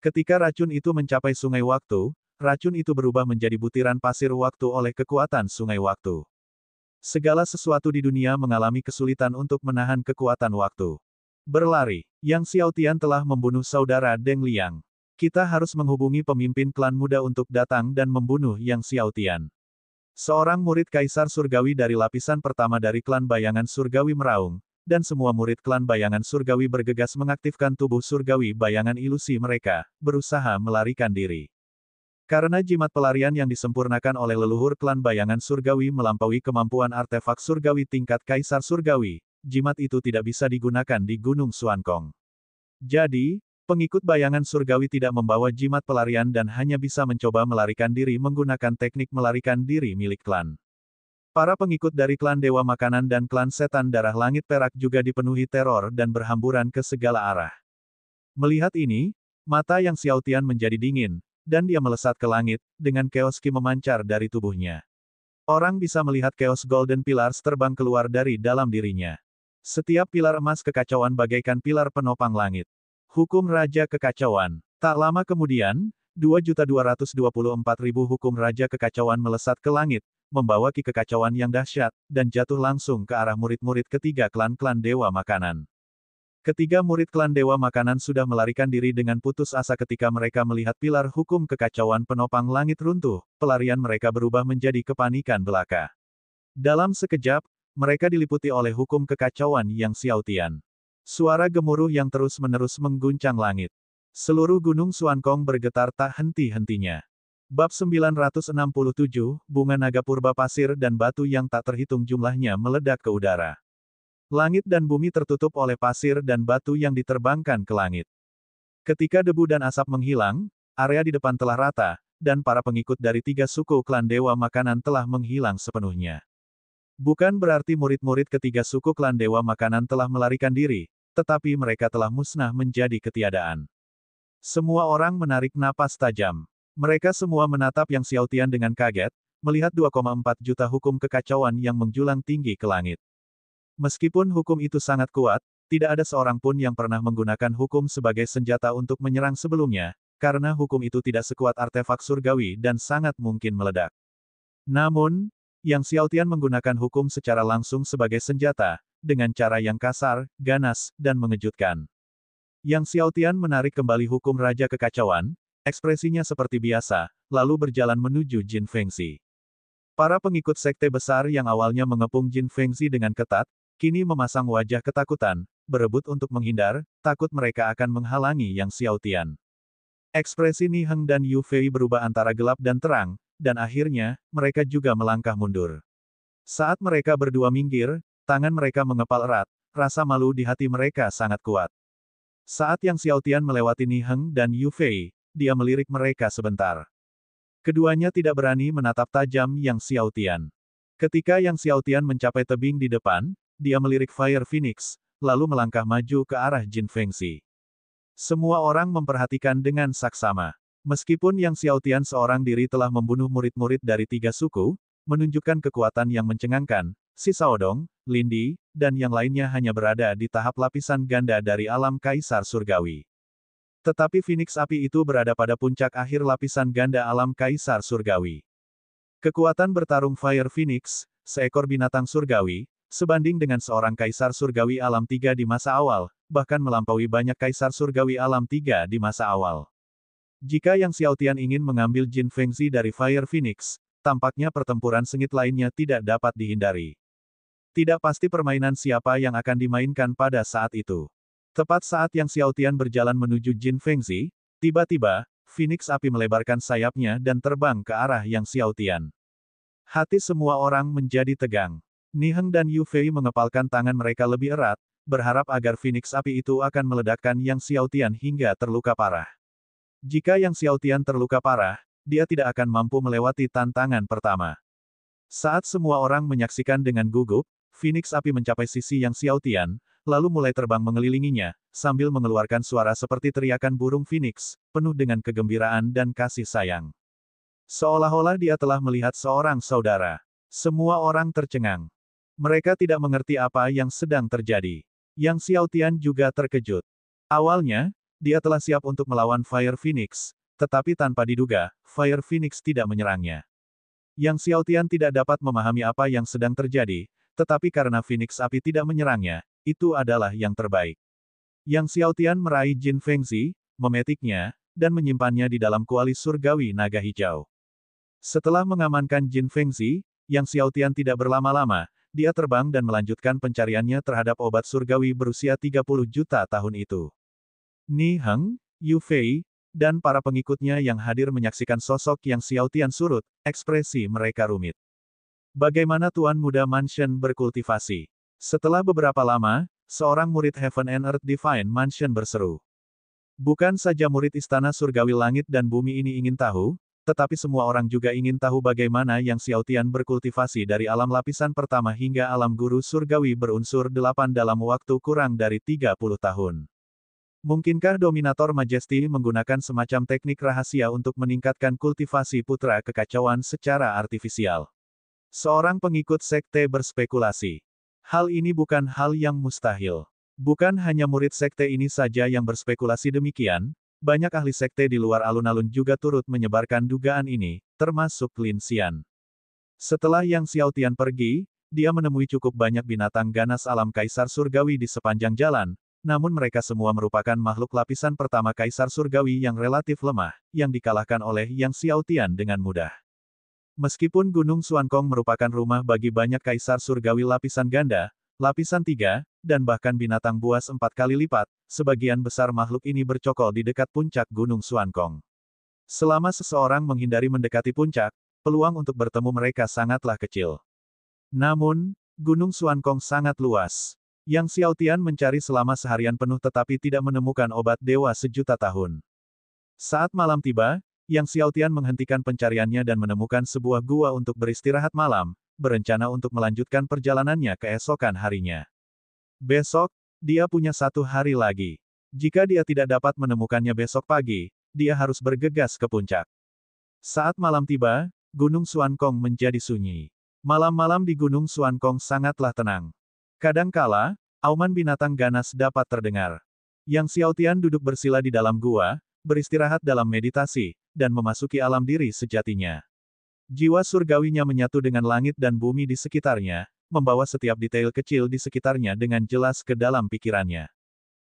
Ketika racun itu mencapai sungai waktu, racun itu berubah menjadi butiran pasir waktu oleh kekuatan sungai waktu. Segala sesuatu di dunia mengalami kesulitan untuk menahan kekuatan waktu. Berlari, Yang Xiaotian telah membunuh saudara Deng Liang. Kita harus menghubungi pemimpin klan muda untuk datang dan membunuh Yang Xiaotian. Seorang murid Kaisar Surgawi dari lapisan pertama dari klan Bayangan Surgawi meraung, dan semua murid klan Bayangan Surgawi bergegas mengaktifkan tubuh surgawi Bayangan Ilusi mereka, berusaha melarikan diri. Karena jimat pelarian yang disempurnakan oleh leluhur klan Bayangan Surgawi melampaui kemampuan artefak surgawi tingkat Kaisar Surgawi, jimat itu tidak bisa digunakan di Gunung Xuankong. Jadi, Pengikut bayangan surgawi tidak membawa jimat pelarian dan hanya bisa mencoba melarikan diri menggunakan teknik melarikan diri milik klan. Para pengikut dari klan Dewa Makanan dan klan Setan Darah Langit Perak juga dipenuhi teror dan berhamburan ke segala arah. Melihat ini, mata Yang Xiaotian menjadi dingin, dan dia melesat ke langit, dengan chaos ki memancar dari tubuhnya. Orang bisa melihat chaos golden pillars terbang keluar dari dalam dirinya. Setiap pilar emas kekacauan bagaikan pilar penopang langit. Hukum Raja Kekacauan. Tak lama kemudian, 2.224.000 hukum Raja Kekacauan melesat ke langit, membawa ki kekacauan yang dahsyat, dan jatuh langsung ke arah murid-murid ketiga klan-klan Dewa Makanan. Ketiga murid klan Dewa Makanan sudah melarikan diri dengan putus asa ketika mereka melihat pilar hukum kekacauan penopang langit runtuh, pelarian mereka berubah menjadi kepanikan belaka. Dalam sekejap, mereka diliputi oleh hukum kekacauan Yang Xiaotian. Suara gemuruh yang terus-menerus mengguncang langit. Seluruh gunung Xuankong bergetar tak henti-hentinya. Bab 967, bunga naga purba pasir dan batu yang tak terhitung jumlahnya meledak ke udara. Langit dan bumi tertutup oleh pasir dan batu yang diterbangkan ke langit. Ketika debu dan asap menghilang, area di depan telah rata, dan para pengikut dari tiga suku klan Dewa Makanan telah menghilang sepenuhnya. Bukan berarti murid-murid ketiga suku klan Dewa Makanan telah melarikan diri, tetapi mereka telah musnah menjadi ketiadaan. Semua orang menarik napas tajam. Mereka semua menatap Yang Xiaotian dengan kaget, melihat 2,4 juta hukum kekacauan yang menjulang tinggi ke langit. Meskipun hukum itu sangat kuat, tidak ada seorang pun yang pernah menggunakan hukum sebagai senjata untuk menyerang sebelumnya, karena hukum itu tidak sekuat artefak surgawi dan sangat mungkin meledak. Namun, Yang Xiaotian menggunakan hukum secara langsung sebagai senjata, dengan cara yang kasar, ganas, dan mengejutkan. Yang Xiaotian menarik kembali hukum Raja Kekacauan, ekspresinya seperti biasa, lalu berjalan menuju Jin Fengxi. Para pengikut sekte besar yang awalnya mengepung Jin Fengxi dengan ketat, kini memasang wajah ketakutan, berebut untuk menghindar, takut mereka akan menghalangi Yang Xiaotian. Ekspresi Ni Heng dan Yu Fei berubah antara gelap dan terang, dan akhirnya, mereka juga melangkah mundur. Saat mereka berdua minggir, tangan mereka mengepal erat, rasa malu di hati mereka sangat kuat. Saat Yang Xiaotian melewati Ni Heng dan Yu Fei, dia melirik mereka sebentar. Keduanya tidak berani menatap tajam Yang Xiaotian. Ketika Yang Xiaotian mencapai tebing di depan, dia melirik Fire Phoenix, lalu melangkah maju ke arah Jin Fengxi. Semua orang memperhatikan dengan saksama. Meskipun Yang Xiaotian seorang diri telah membunuh murid-murid dari tiga suku, menunjukkan kekuatan yang mencengangkan, si Xiaodong, Lindi, dan yang lainnya hanya berada di tahap lapisan ganda dari alam Kaisar Surgawi. Tetapi Phoenix Api itu berada pada puncak akhir lapisan ganda alam Kaisar Surgawi. Kekuatan bertarung Fire Phoenix, seekor binatang surgawi, sebanding dengan seorang Kaisar Surgawi alam 3 di masa awal, bahkan melampaui banyak Kaisar Surgawi alam 3 di masa awal. Jika Yang Xiaotian ingin mengambil Jin Fengxi dari Fire Phoenix, tampaknya pertempuran sengit lainnya tidak dapat dihindari. Tidak pasti permainan siapa yang akan dimainkan pada saat itu. Tepat saat Yang Xiaotian berjalan menuju Jin Fengxi, tiba-tiba, Phoenix Api melebarkan sayapnya dan terbang ke arah Yang Xiaotian. Hati semua orang menjadi tegang. Ni Heng dan Yu Fei mengepalkan tangan mereka lebih erat, berharap agar Phoenix Api itu akan meledakkan Yang Xiaotian hingga terluka parah. Jika Yang Xiaotian terluka parah, dia tidak akan mampu melewati tantangan pertama. Saat semua orang menyaksikan dengan gugup, Phoenix Api mencapai sisi Yang Xiaotian, lalu mulai terbang mengelilinginya, sambil mengeluarkan suara seperti teriakan burung Phoenix, penuh dengan kegembiraan dan kasih sayang. Seolah-olah dia telah melihat seorang saudara. Semua orang tercengang. Mereka tidak mengerti apa yang sedang terjadi. Yang Xiaotian juga terkejut. Awalnya, dia telah siap untuk melawan Fire Phoenix, tetapi tanpa diduga, Fire Phoenix tidak menyerangnya. Yang Xiaotian tidak dapat memahami apa yang sedang terjadi, tetapi karena Phoenix Api tidak menyerangnya, itu adalah yang terbaik. Yang Xiaotian meraih Jin Fengxi, memetiknya, dan menyimpannya di dalam kuali surgawi naga hijau. Setelah mengamankan Jin Fengxi, Yang Xiaotian tidak berlama-lama, dia terbang dan melanjutkan pencariannya terhadap obat surgawi berusia 30 juta tahun itu. Ni Heng, Yu Fei, dan para pengikutnya yang hadir menyaksikan sosok Yang Xiaotian surut, ekspresi mereka rumit. Bagaimana Tuan Muda Mansion berkultivasi? Setelah beberapa lama, seorang murid Heaven and Earth Divine Mansion berseru. Bukan saja murid Istana Surgawi Langit dan Bumi ini ingin tahu, tetapi semua orang juga ingin tahu bagaimana Yang Xiaotian berkultivasi dari alam lapisan pertama hingga alam guru surgawi berunsur 8 dalam waktu kurang dari 30 tahun. Mungkinkah Dominator Majesty menggunakan semacam teknik rahasia untuk meningkatkan kultivasi putra kekacauan secara artifisial? Seorang pengikut sekte berspekulasi. Hal ini bukan hal yang mustahil. Bukan hanya murid sekte ini saja yang berspekulasi demikian, banyak ahli sekte di luar alun-alun juga turut menyebarkan dugaan ini, termasuk Lin Xian. Setelah Yang Xiaotian pergi, dia menemui cukup banyak binatang ganas alam Kaisar Surgawi di sepanjang jalan, namun mereka semua merupakan makhluk lapisan pertama Kaisar Surgawi yang relatif lemah, yang dikalahkan oleh Yang Xiaotian dengan mudah. Meskipun Gunung Xuankong merupakan rumah bagi banyak Kaisar Surgawi lapisan ganda, lapisan 3, dan bahkan binatang buas 4 kali lipat, sebagian besar makhluk ini bercokol di dekat puncak Gunung Xuankong. Selama seseorang menghindari mendekati puncak, peluang untuk bertemu mereka sangatlah kecil. Namun, Gunung Xuankong sangat luas. Yang Xiaotian mencari selama seharian penuh tetapi tidak menemukan obat dewa sejuta tahun. Saat malam tiba, Yang Xiaotian menghentikan pencariannya dan menemukan sebuah gua untuk beristirahat malam, berencana untuk melanjutkan perjalanannya keesokan harinya. Besok, dia punya 1 hari lagi. Jika dia tidak dapat menemukannya besok pagi, dia harus bergegas ke puncak. Saat malam tiba, Gunung Xuankong menjadi sunyi. Malam-malam di Gunung Xuankong sangatlah tenang. Kadangkala, auman binatang ganas dapat terdengar. Yang Xiaotian duduk bersila di dalam gua, beristirahat dalam meditasi, dan memasuki alam diri sejatinya. Jiwa surgawinya menyatu dengan langit dan bumi di sekitarnya, membawa setiap detail kecil di sekitarnya dengan jelas ke dalam pikirannya.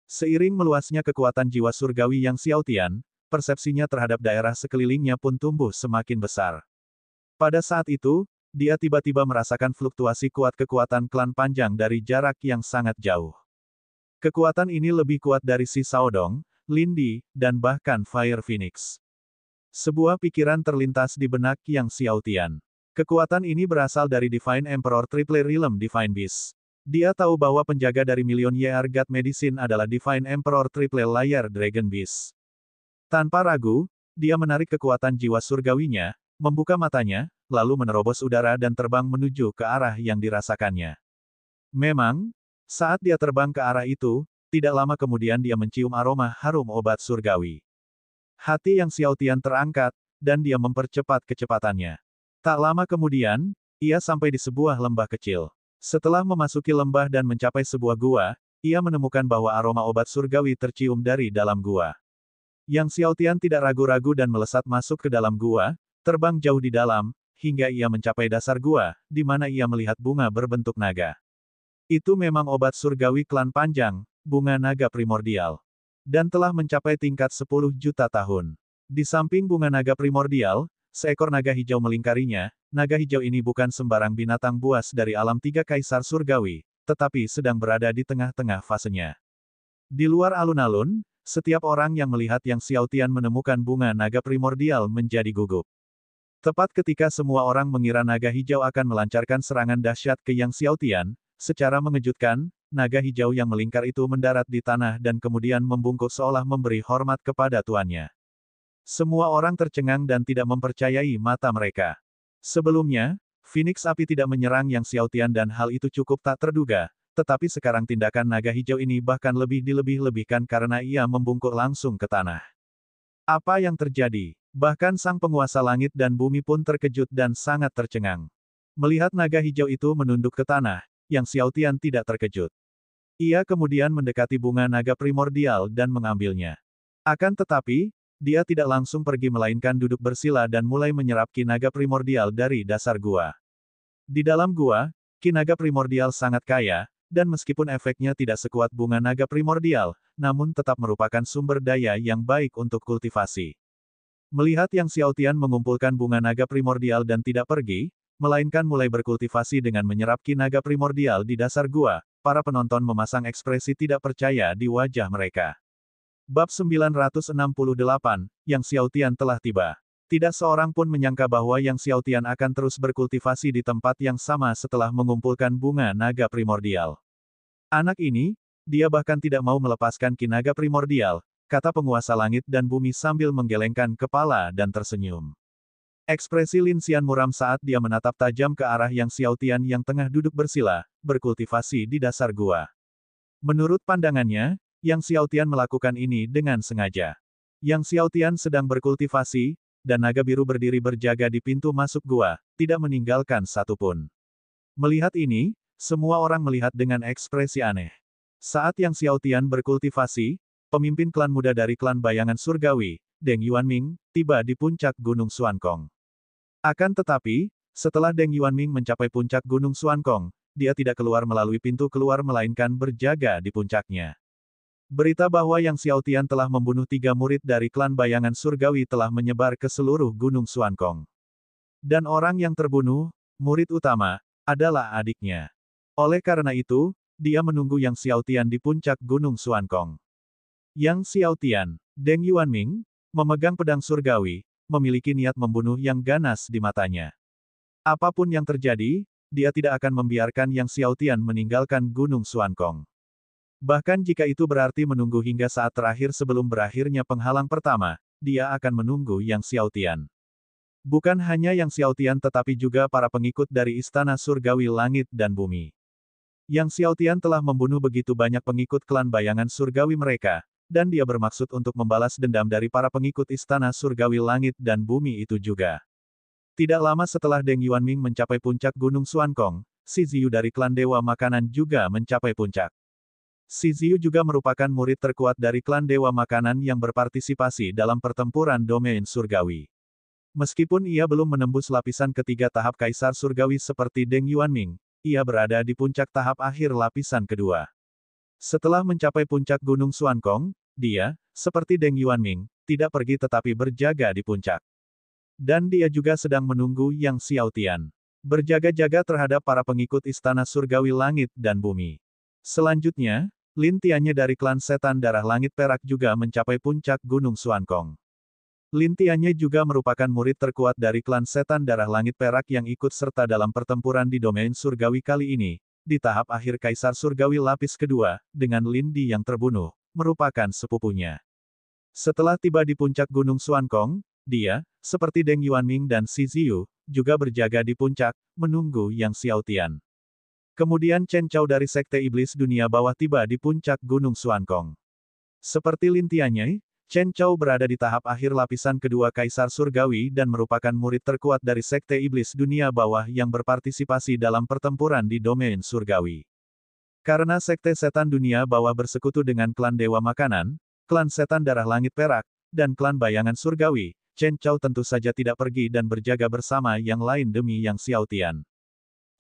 Seiring meluasnya kekuatan jiwa surgawi Yang Xiaotian, persepsinya terhadap daerah sekelilingnya pun tumbuh semakin besar. Pada saat itu, dia tiba-tiba merasakan fluktuasi kuat kekuatan klan panjang dari jarak yang sangat jauh. Kekuatan ini lebih kuat dari Si Saodong, Lin Di, dan bahkan Fire Phoenix. Sebuah pikiran terlintas di benak Yang Xiaotian. Kekuatan ini berasal dari Divine Emperor Triple Realm Divine Beast. Dia tahu bahwa penjaga dari Million Year God Medicine adalah Divine Emperor Triple Layer Dragon Beast. Tanpa ragu, dia menarik kekuatan jiwa surgawinya, membuka matanya, lalu menerobos udara dan terbang menuju ke arah yang dirasakannya. Memang, saat dia terbang ke arah itu, tidak lama kemudian dia mencium aroma harum obat surgawi. Hati Yang Xiaotian terangkat, dan dia mempercepat kecepatannya. Tak lama kemudian, ia sampai di sebuah lembah kecil. Setelah memasuki lembah dan mencapai sebuah gua, ia menemukan bahwa aroma obat surgawi tercium dari dalam gua. Yang Xiaotian tidak ragu-ragu dan melesat masuk ke dalam gua, terbang jauh di dalam, hingga ia mencapai dasar gua, di mana ia melihat bunga berbentuk naga. Itu memang obat surgawi klan panjang, bunga naga primordial. Dan telah mencapai tingkat 10 juta tahun. Di samping bunga naga primordial, seekor naga hijau melingkarinya. Naga hijau ini bukan sembarang binatang buas dari alam 3 kaisar surgawi, tetapi sedang berada di tengah-tengah fasenya. Di luar alun-alun, setiap orang yang melihat Yang Xiaotian menemukan bunga naga primordial menjadi gugup. Tepat ketika semua orang mengira naga hijau akan melancarkan serangan dahsyat ke Yang Xiaotian, secara mengejutkan, naga hijau yang melingkar itu mendarat di tanah dan kemudian membungkuk seolah memberi hormat kepada tuannya. Semua orang tercengang dan tidak mempercayai mata mereka. Sebelumnya, Phoenix Api tidak menyerang Yang Xiaotian dan hal itu cukup tak terduga, tetapi sekarang tindakan naga hijau ini bahkan lebih dilebih-lebihkan karena ia membungkuk langsung ke tanah. Apa yang terjadi? Bahkan sang penguasa langit dan bumi pun terkejut dan sangat tercengang. Melihat naga hijau itu menunduk ke tanah, Yang Xiaotian tidak terkejut. Ia kemudian mendekati bunga naga primordial dan mengambilnya. Akan tetapi, dia tidak langsung pergi melainkan duduk bersila dan mulai menyerap ki naga primordial dari dasar gua. Di dalam gua, ki naga primordial sangat kaya, dan meskipun efeknya tidak sekuat bunga naga primordial, namun tetap merupakan sumber daya yang baik untuk kultivasi. Melihat Yang Xiaotian mengumpulkan bunga naga primordial dan tidak pergi, melainkan mulai berkultivasi dengan menyerap ki naga primordial di dasar gua, para penonton memasang ekspresi tidak percaya di wajah mereka. Bab 968, Yang Xiaotian telah tiba. Tidak seorang pun menyangka bahwa Yang Xiaotian akan terus berkultivasi di tempat yang sama setelah mengumpulkan bunga naga primordial. Anak ini, dia bahkan tidak mau melepaskan ki naga primordial, kata penguasa langit dan bumi sambil menggelengkan kepala dan tersenyum. Ekspresi Lin Xian muram saat dia menatap tajam ke arah Yang Xiaotian yang tengah duduk bersila, berkultivasi di dasar gua. Menurut pandangannya, Yang Xiaotian melakukan ini dengan sengaja. Yang Xiaotian sedang berkultivasi, dan naga biru berdiri berjaga di pintu masuk gua, tidak meninggalkan satupun. Melihat ini, semua orang melihat dengan ekspresi aneh. Saat Yang Xiaotian berkultivasi, pemimpin klan muda dari klan bayangan surgawi, Deng Yuanming, tiba di puncak Gunung Xuankong. Akan tetapi, setelah Deng Yuanming mencapai puncak Gunung Xuankong, dia tidak keluar melalui pintu keluar melainkan berjaga di puncaknya. Berita bahwa Yang Xiaotian telah membunuh 3 murid dari klan bayangan surgawi telah menyebar ke seluruh Gunung Xuankong. Dan orang yang terbunuh, murid utama, adalah adiknya. Oleh karena itu, dia menunggu Yang Xiaotian di puncak Gunung Xuankong. Yang Xiaotian, Deng Yuanming, memegang pedang surgawi, memiliki niat membunuh yang ganas di matanya. Apapun yang terjadi, dia tidak akan membiarkan Yang Xiaotian meninggalkan Gunung Xuankong. Bahkan jika itu berarti menunggu hingga saat terakhir sebelum berakhirnya penghalang pertama, dia akan menunggu Yang Xiaotian. Bukan hanya Yang Xiaotian tetapi juga para pengikut dari Istana Surgawi Langit dan Bumi. Yang Xiaotian telah membunuh begitu banyak pengikut klan bayangan surgawi mereka, dan dia bermaksud untuk membalas dendam dari para pengikut Istana Surgawi Langit dan Bumi itu juga. Tidak lama setelah Deng Yuanming mencapai puncak Gunung Xuankong, Xi Ziyu dari klan Dewa Makanan juga mencapai puncak. Xi Ziyu juga merupakan murid terkuat dari klan Dewa Makanan yang berpartisipasi dalam pertempuran domain surgawi. Meskipun ia belum menembus lapisan ketiga tahap Kaisar Surgawi seperti Deng Yuanming, ia berada di puncak tahap akhir lapisan kedua. Setelah mencapai puncak Gunung Xuankong, dia, seperti Deng Yuanming, tidak pergi tetapi berjaga di puncak. Dan dia juga sedang menunggu Yang Xiaotian. Berjaga-jaga terhadap para pengikut Istana Surgawi Langit dan Bumi. Selanjutnya, Lin Tianye dari klan Setan Darah Langit Perak juga mencapai puncak Gunung Xuankong. Lin Tianye juga merupakan murid terkuat dari klan Setan Darah Langit Perak yang ikut serta dalam pertempuran di domain surgawi kali ini, di tahap akhir Kaisar Surgawi lapis kedua, dengan Lin Di yang terbunuh, merupakan sepupunya. Setelah tiba di puncak Gunung Xuankong, dia, seperti Deng Yuanming dan Xi Ziyu, juga berjaga di puncak, menunggu Yang Xiaotian. Kemudian Chen Chao dari Sekte Iblis Dunia Bawah tiba di puncak Gunung Xuankong. Seperti Lin Tianye, Chen Chao berada di tahap akhir lapisan kedua Kaisar Surgawi dan merupakan murid terkuat dari Sekte Iblis Dunia Bawah yang berpartisipasi dalam pertempuran di domain surgawi. Karena Sekte Setan Dunia Bawah bersekutu dengan klan Dewa Makanan, klan Setan Darah Langit Perak, dan klan Bayangan Surgawi, Chen Chao tentu saja tidak pergi dan berjaga bersama yang lain demi Yang Xiaotian.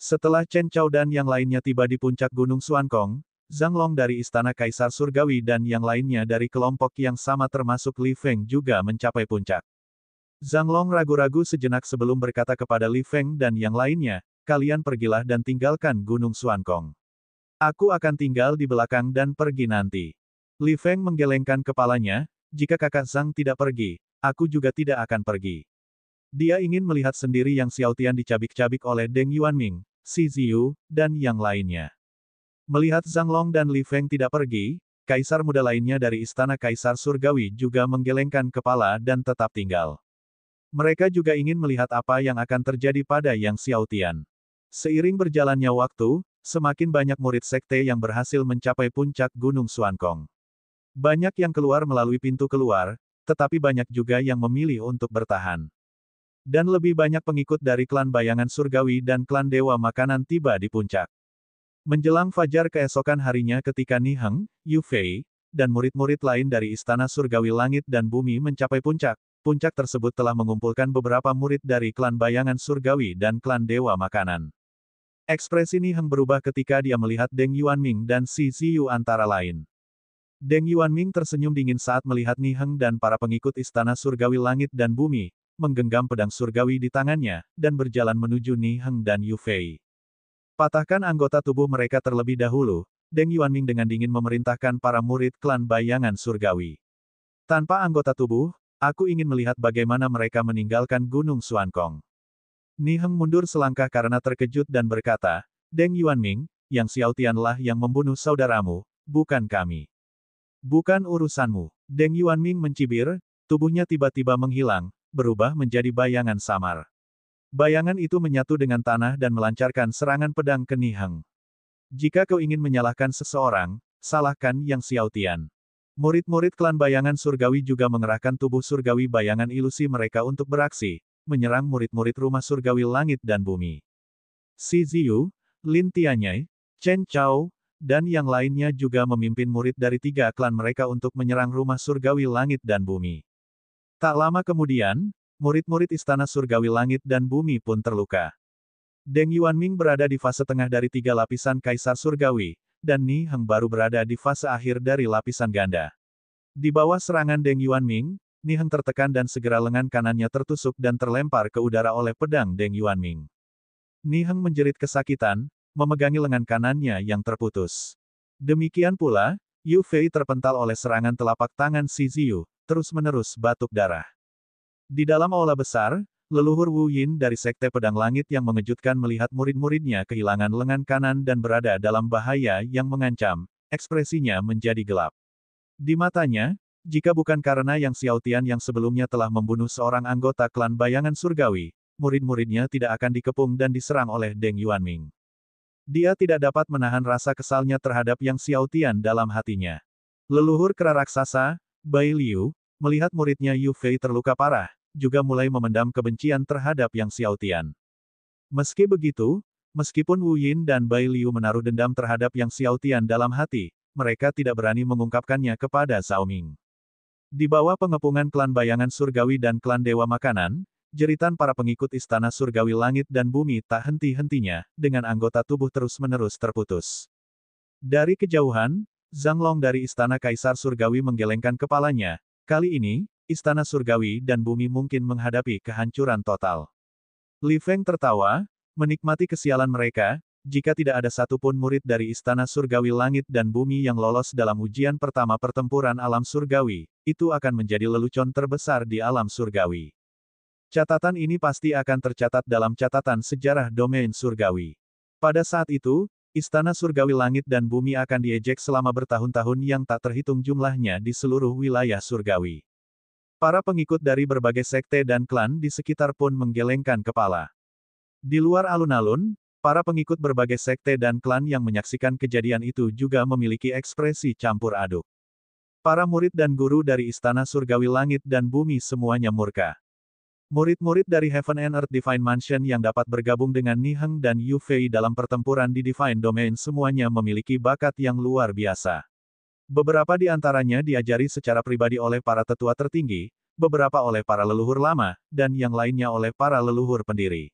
Setelah Chen Chao dan yang lainnya tiba di puncak Gunung Xuankong, Zhang Long dari Istana Kaisar Surgawi dan yang lainnya dari kelompok yang sama termasuk Li Feng juga mencapai puncak. Zhang Long ragu-ragu sejenak sebelum berkata kepada Li Feng dan yang lainnya, kalian pergilah dan tinggalkan Gunung Xuankong. Aku akan tinggal di belakang dan pergi nanti. Li Feng menggelengkan kepalanya, jika kakak Zhang tidak pergi, aku juga tidak akan pergi. Dia ingin melihat sendiri Yang Xiaotian dicabik-cabik oleh Deng Yuanming, Xi Ziyu, dan yang lainnya. Melihat Zhang Long dan Li Feng tidak pergi, kaisar muda lainnya dari Istana Kaisar Surgawi juga menggelengkan kepala dan tetap tinggal. Mereka juga ingin melihat apa yang akan terjadi pada Yang Xiaotian. Seiring berjalannya waktu, semakin banyak murid sekte yang berhasil mencapai puncak Gunung Xuankong. Banyak yang keluar melalui pintu keluar, tetapi banyak juga yang memilih untuk bertahan. Dan lebih banyak pengikut dari klan Bayangan Surgawi dan klan Dewa Makanan tiba di puncak. Menjelang fajar keesokan harinya ketika Ni Heng, Yu Fei, dan murid-murid lain dari Istana Surgawi Langit dan Bumi mencapai puncak, puncak tersebut telah mengumpulkan beberapa murid dari klan Bayangan Surgawi dan klan Dewa Makanan. Ekspresi Ni Heng berubah ketika dia melihat Deng Yuanming dan Xi Ziyu antara lain. Deng Yuanming tersenyum dingin saat melihat Ni Heng dan para pengikut Istana Surgawi Langit dan Bumi, menggenggam pedang surgawi di tangannya, dan berjalan menuju Ni Heng dan Yu Fei. Patahkan anggota tubuh mereka terlebih dahulu, Deng Yuanming dengan dingin memerintahkan para murid klan Bayangan Surgawi. Tanpa anggota tubuh, aku ingin melihat bagaimana mereka meninggalkan Gunung Xuankong. Ni Heng mundur selangkah karena terkejut dan berkata, Deng Yuanming, Yang Xiaotianlah yang membunuh saudaramu, bukan kami. Bukan urusanmu. Deng Yuanming mencibir, tubuhnya tiba-tiba menghilang, berubah menjadi bayangan samar. Bayangan itu menyatu dengan tanah dan melancarkan serangan pedang ke Ni Heng. Jika kau ingin menyalahkan seseorang, salahkan Yang Xiaotian. Murid-murid klan bayangan surgawi juga mengerahkan tubuh surgawi bayangan ilusi mereka untuk beraksi, menyerang murid-murid rumah surgawi langit dan bumi. Xi Ziyu, Lin Tianyai, Chen Chao, dan yang lainnya juga memimpin murid dari 3 klan mereka untuk menyerang rumah surgawi langit dan bumi. Tak lama kemudian, murid-murid istana surgawi langit dan bumi pun terluka. Deng Yuanming berada di fase tengah dari 3 lapisan kaisar surgawi, dan Ni Heng baru berada di fase akhir dari lapisan ganda. Di bawah serangan Deng Yuanming, Ni Heng tertekan dan segera lengan kanannya tertusuk dan terlempar ke udara oleh pedang Deng Yuanming. Ni Heng menjerit kesakitan, memegangi lengan kanannya yang terputus. Demikian pula, Yu Fei terpental oleh serangan telapak tangan Xi Ziyu, terus-menerus batuk darah. Di dalam aula besar, leluhur Wu Yin dari Sekte Pedang Langit yang mengejutkan melihat murid-muridnya kehilangan lengan kanan dan berada dalam bahaya yang mengancam, ekspresinya menjadi gelap. Di matanya, jika bukan karena Yang Xiaotian yang sebelumnya telah membunuh seorang anggota klan bayangan surgawi, murid-muridnya tidak akan dikepung dan diserang oleh Deng Yuanming. Dia tidak dapat menahan rasa kesalnya terhadap Yang Xiaotian dalam hatinya. Leluhur kera raksasa, Bai Liu, melihat muridnya Yu Fei terluka parah, juga mulai memendam kebencian terhadap Yang Xiaotian. Meski begitu, meskipun Wu Yin dan Bai Liu menaruh dendam terhadap Yang Xiaotian dalam hati, mereka tidak berani mengungkapkannya kepada Zhao Ming. Di bawah pengepungan klan bayangan surgawi dan klan dewa makanan, jeritan para pengikut istana surgawi langit dan bumi tak henti-hentinya, dengan anggota tubuh terus-menerus terputus. Dari kejauhan, Zhang Long dari istana kaisar surgawi menggelengkan kepalanya. Kali ini, istana surgawi dan bumi mungkin menghadapi kehancuran total. Li Feng tertawa, menikmati kesialan mereka. Jika tidak ada satupun murid dari istana surgawi langit dan bumi yang lolos dalam ujian pertama pertempuran alam surgawi, itu akan menjadi lelucon terbesar di alam surgawi. Catatan ini pasti akan tercatat dalam catatan sejarah domain surgawi. Pada saat itu, istana surgawi langit dan bumi akan diejek selama bertahun-tahun yang tak terhitung jumlahnya di seluruh wilayah surgawi. Para pengikut dari berbagai sekte dan klan di sekitar pun menggelengkan kepala. Di luar alun-alun, para pengikut berbagai sekte dan klan yang menyaksikan kejadian itu juga memiliki ekspresi campur aduk. Para murid dan guru dari istana surgawi langit dan bumi semuanya murka. Murid-murid dari Heaven and Earth Divine Mansion yang dapat bergabung dengan Ni Heng dan Yu Fei dalam pertempuran di Divine Domain semuanya memiliki bakat yang luar biasa. Beberapa di antaranya diajari secara pribadi oleh para tetua tertinggi, beberapa oleh para leluhur lama, dan yang lainnya oleh para leluhur pendiri.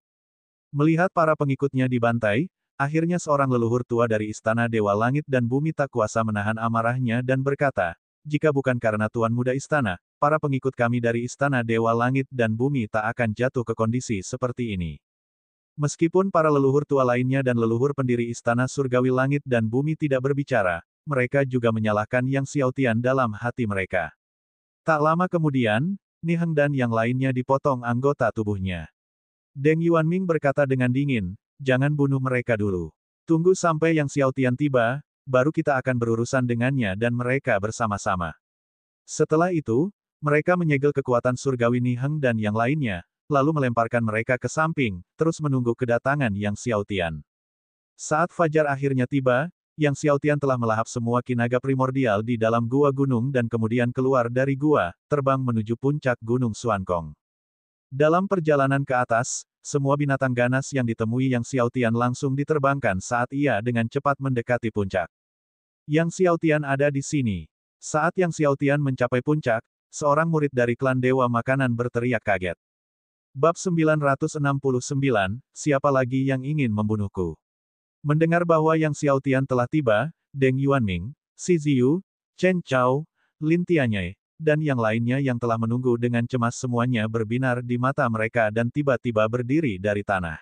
Melihat para pengikutnya dibantai, akhirnya seorang leluhur tua dari istana Dewa Langit dan Bumi tak kuasa menahan amarahnya dan berkata, jika bukan karena Tuan Muda Istana, para pengikut kami dari Istana Dewa Langit dan Bumi tak akan jatuh ke kondisi seperti ini. Meskipun para leluhur tua lainnya dan leluhur pendiri Istana Surgawi Langit dan Bumi tidak berbicara, mereka juga menyalahkan Yang Xiaotian dalam hati mereka. Tak lama kemudian, Ni Heng dan yang lainnya dipotong anggota tubuhnya. Deng Yuanming berkata dengan dingin, jangan bunuh mereka dulu. Tunggu sampai Yang Xiaotian tiba, baru kita akan berurusan dengannya dan mereka bersama-sama. Setelah itu, mereka menyegel kekuatan surgawi Ni Heng dan yang lainnya, lalu melemparkan mereka ke samping, terus menunggu kedatangan Yang Xiaotian. Saat fajar akhirnya tiba, Yang Xiaotian telah melahap semua kinaga primordial di dalam gua gunung dan kemudian keluar dari gua, terbang menuju puncak Gunung Xuankong. Dalam perjalanan ke atas, semua binatang ganas yang ditemui Yang Xiaotian langsung diterbangkan saat ia dengan cepat mendekati puncak. Yang Xiaotian ada di sini. Saat Yang Xiaotian mencapai puncak, seorang murid dari klan Dewa Makanan berteriak kaget. Bab 969, siapa lagi yang ingin membunuhku? Mendengar bahwa Yang Xiaotian telah tiba, Deng Yuanming, Xi Ziyu, Chen Chao, Lin Tianyai, dan yang lainnya yang telah menunggu dengan cemas semuanya berbinar di mata mereka dan tiba-tiba berdiri dari tanah.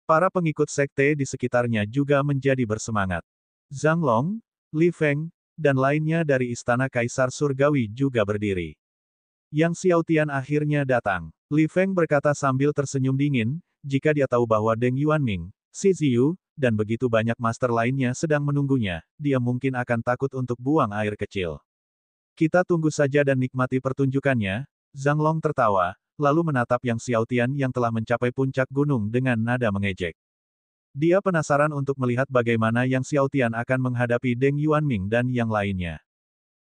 Para pengikut sekte di sekitarnya juga menjadi bersemangat. Zhang Long, Li Feng, dan lainnya dari Istana Kaisar Surgawi juga berdiri. Yang Xiaotian akhirnya datang. Li Feng berkata sambil tersenyum dingin, jika dia tahu bahwa Deng Yuanming, Xi Ziyu, dan begitu banyak master lainnya sedang menunggunya, dia mungkin akan takut untuk buang air kecil. Kita tunggu saja dan nikmati pertunjukannya. Zhang Long tertawa, lalu menatap Yang Xiaotian yang telah mencapai puncak gunung dengan nada mengejek. Dia penasaran untuk melihat bagaimana Yang Xiaotian akan menghadapi Deng Yuanming dan yang lainnya.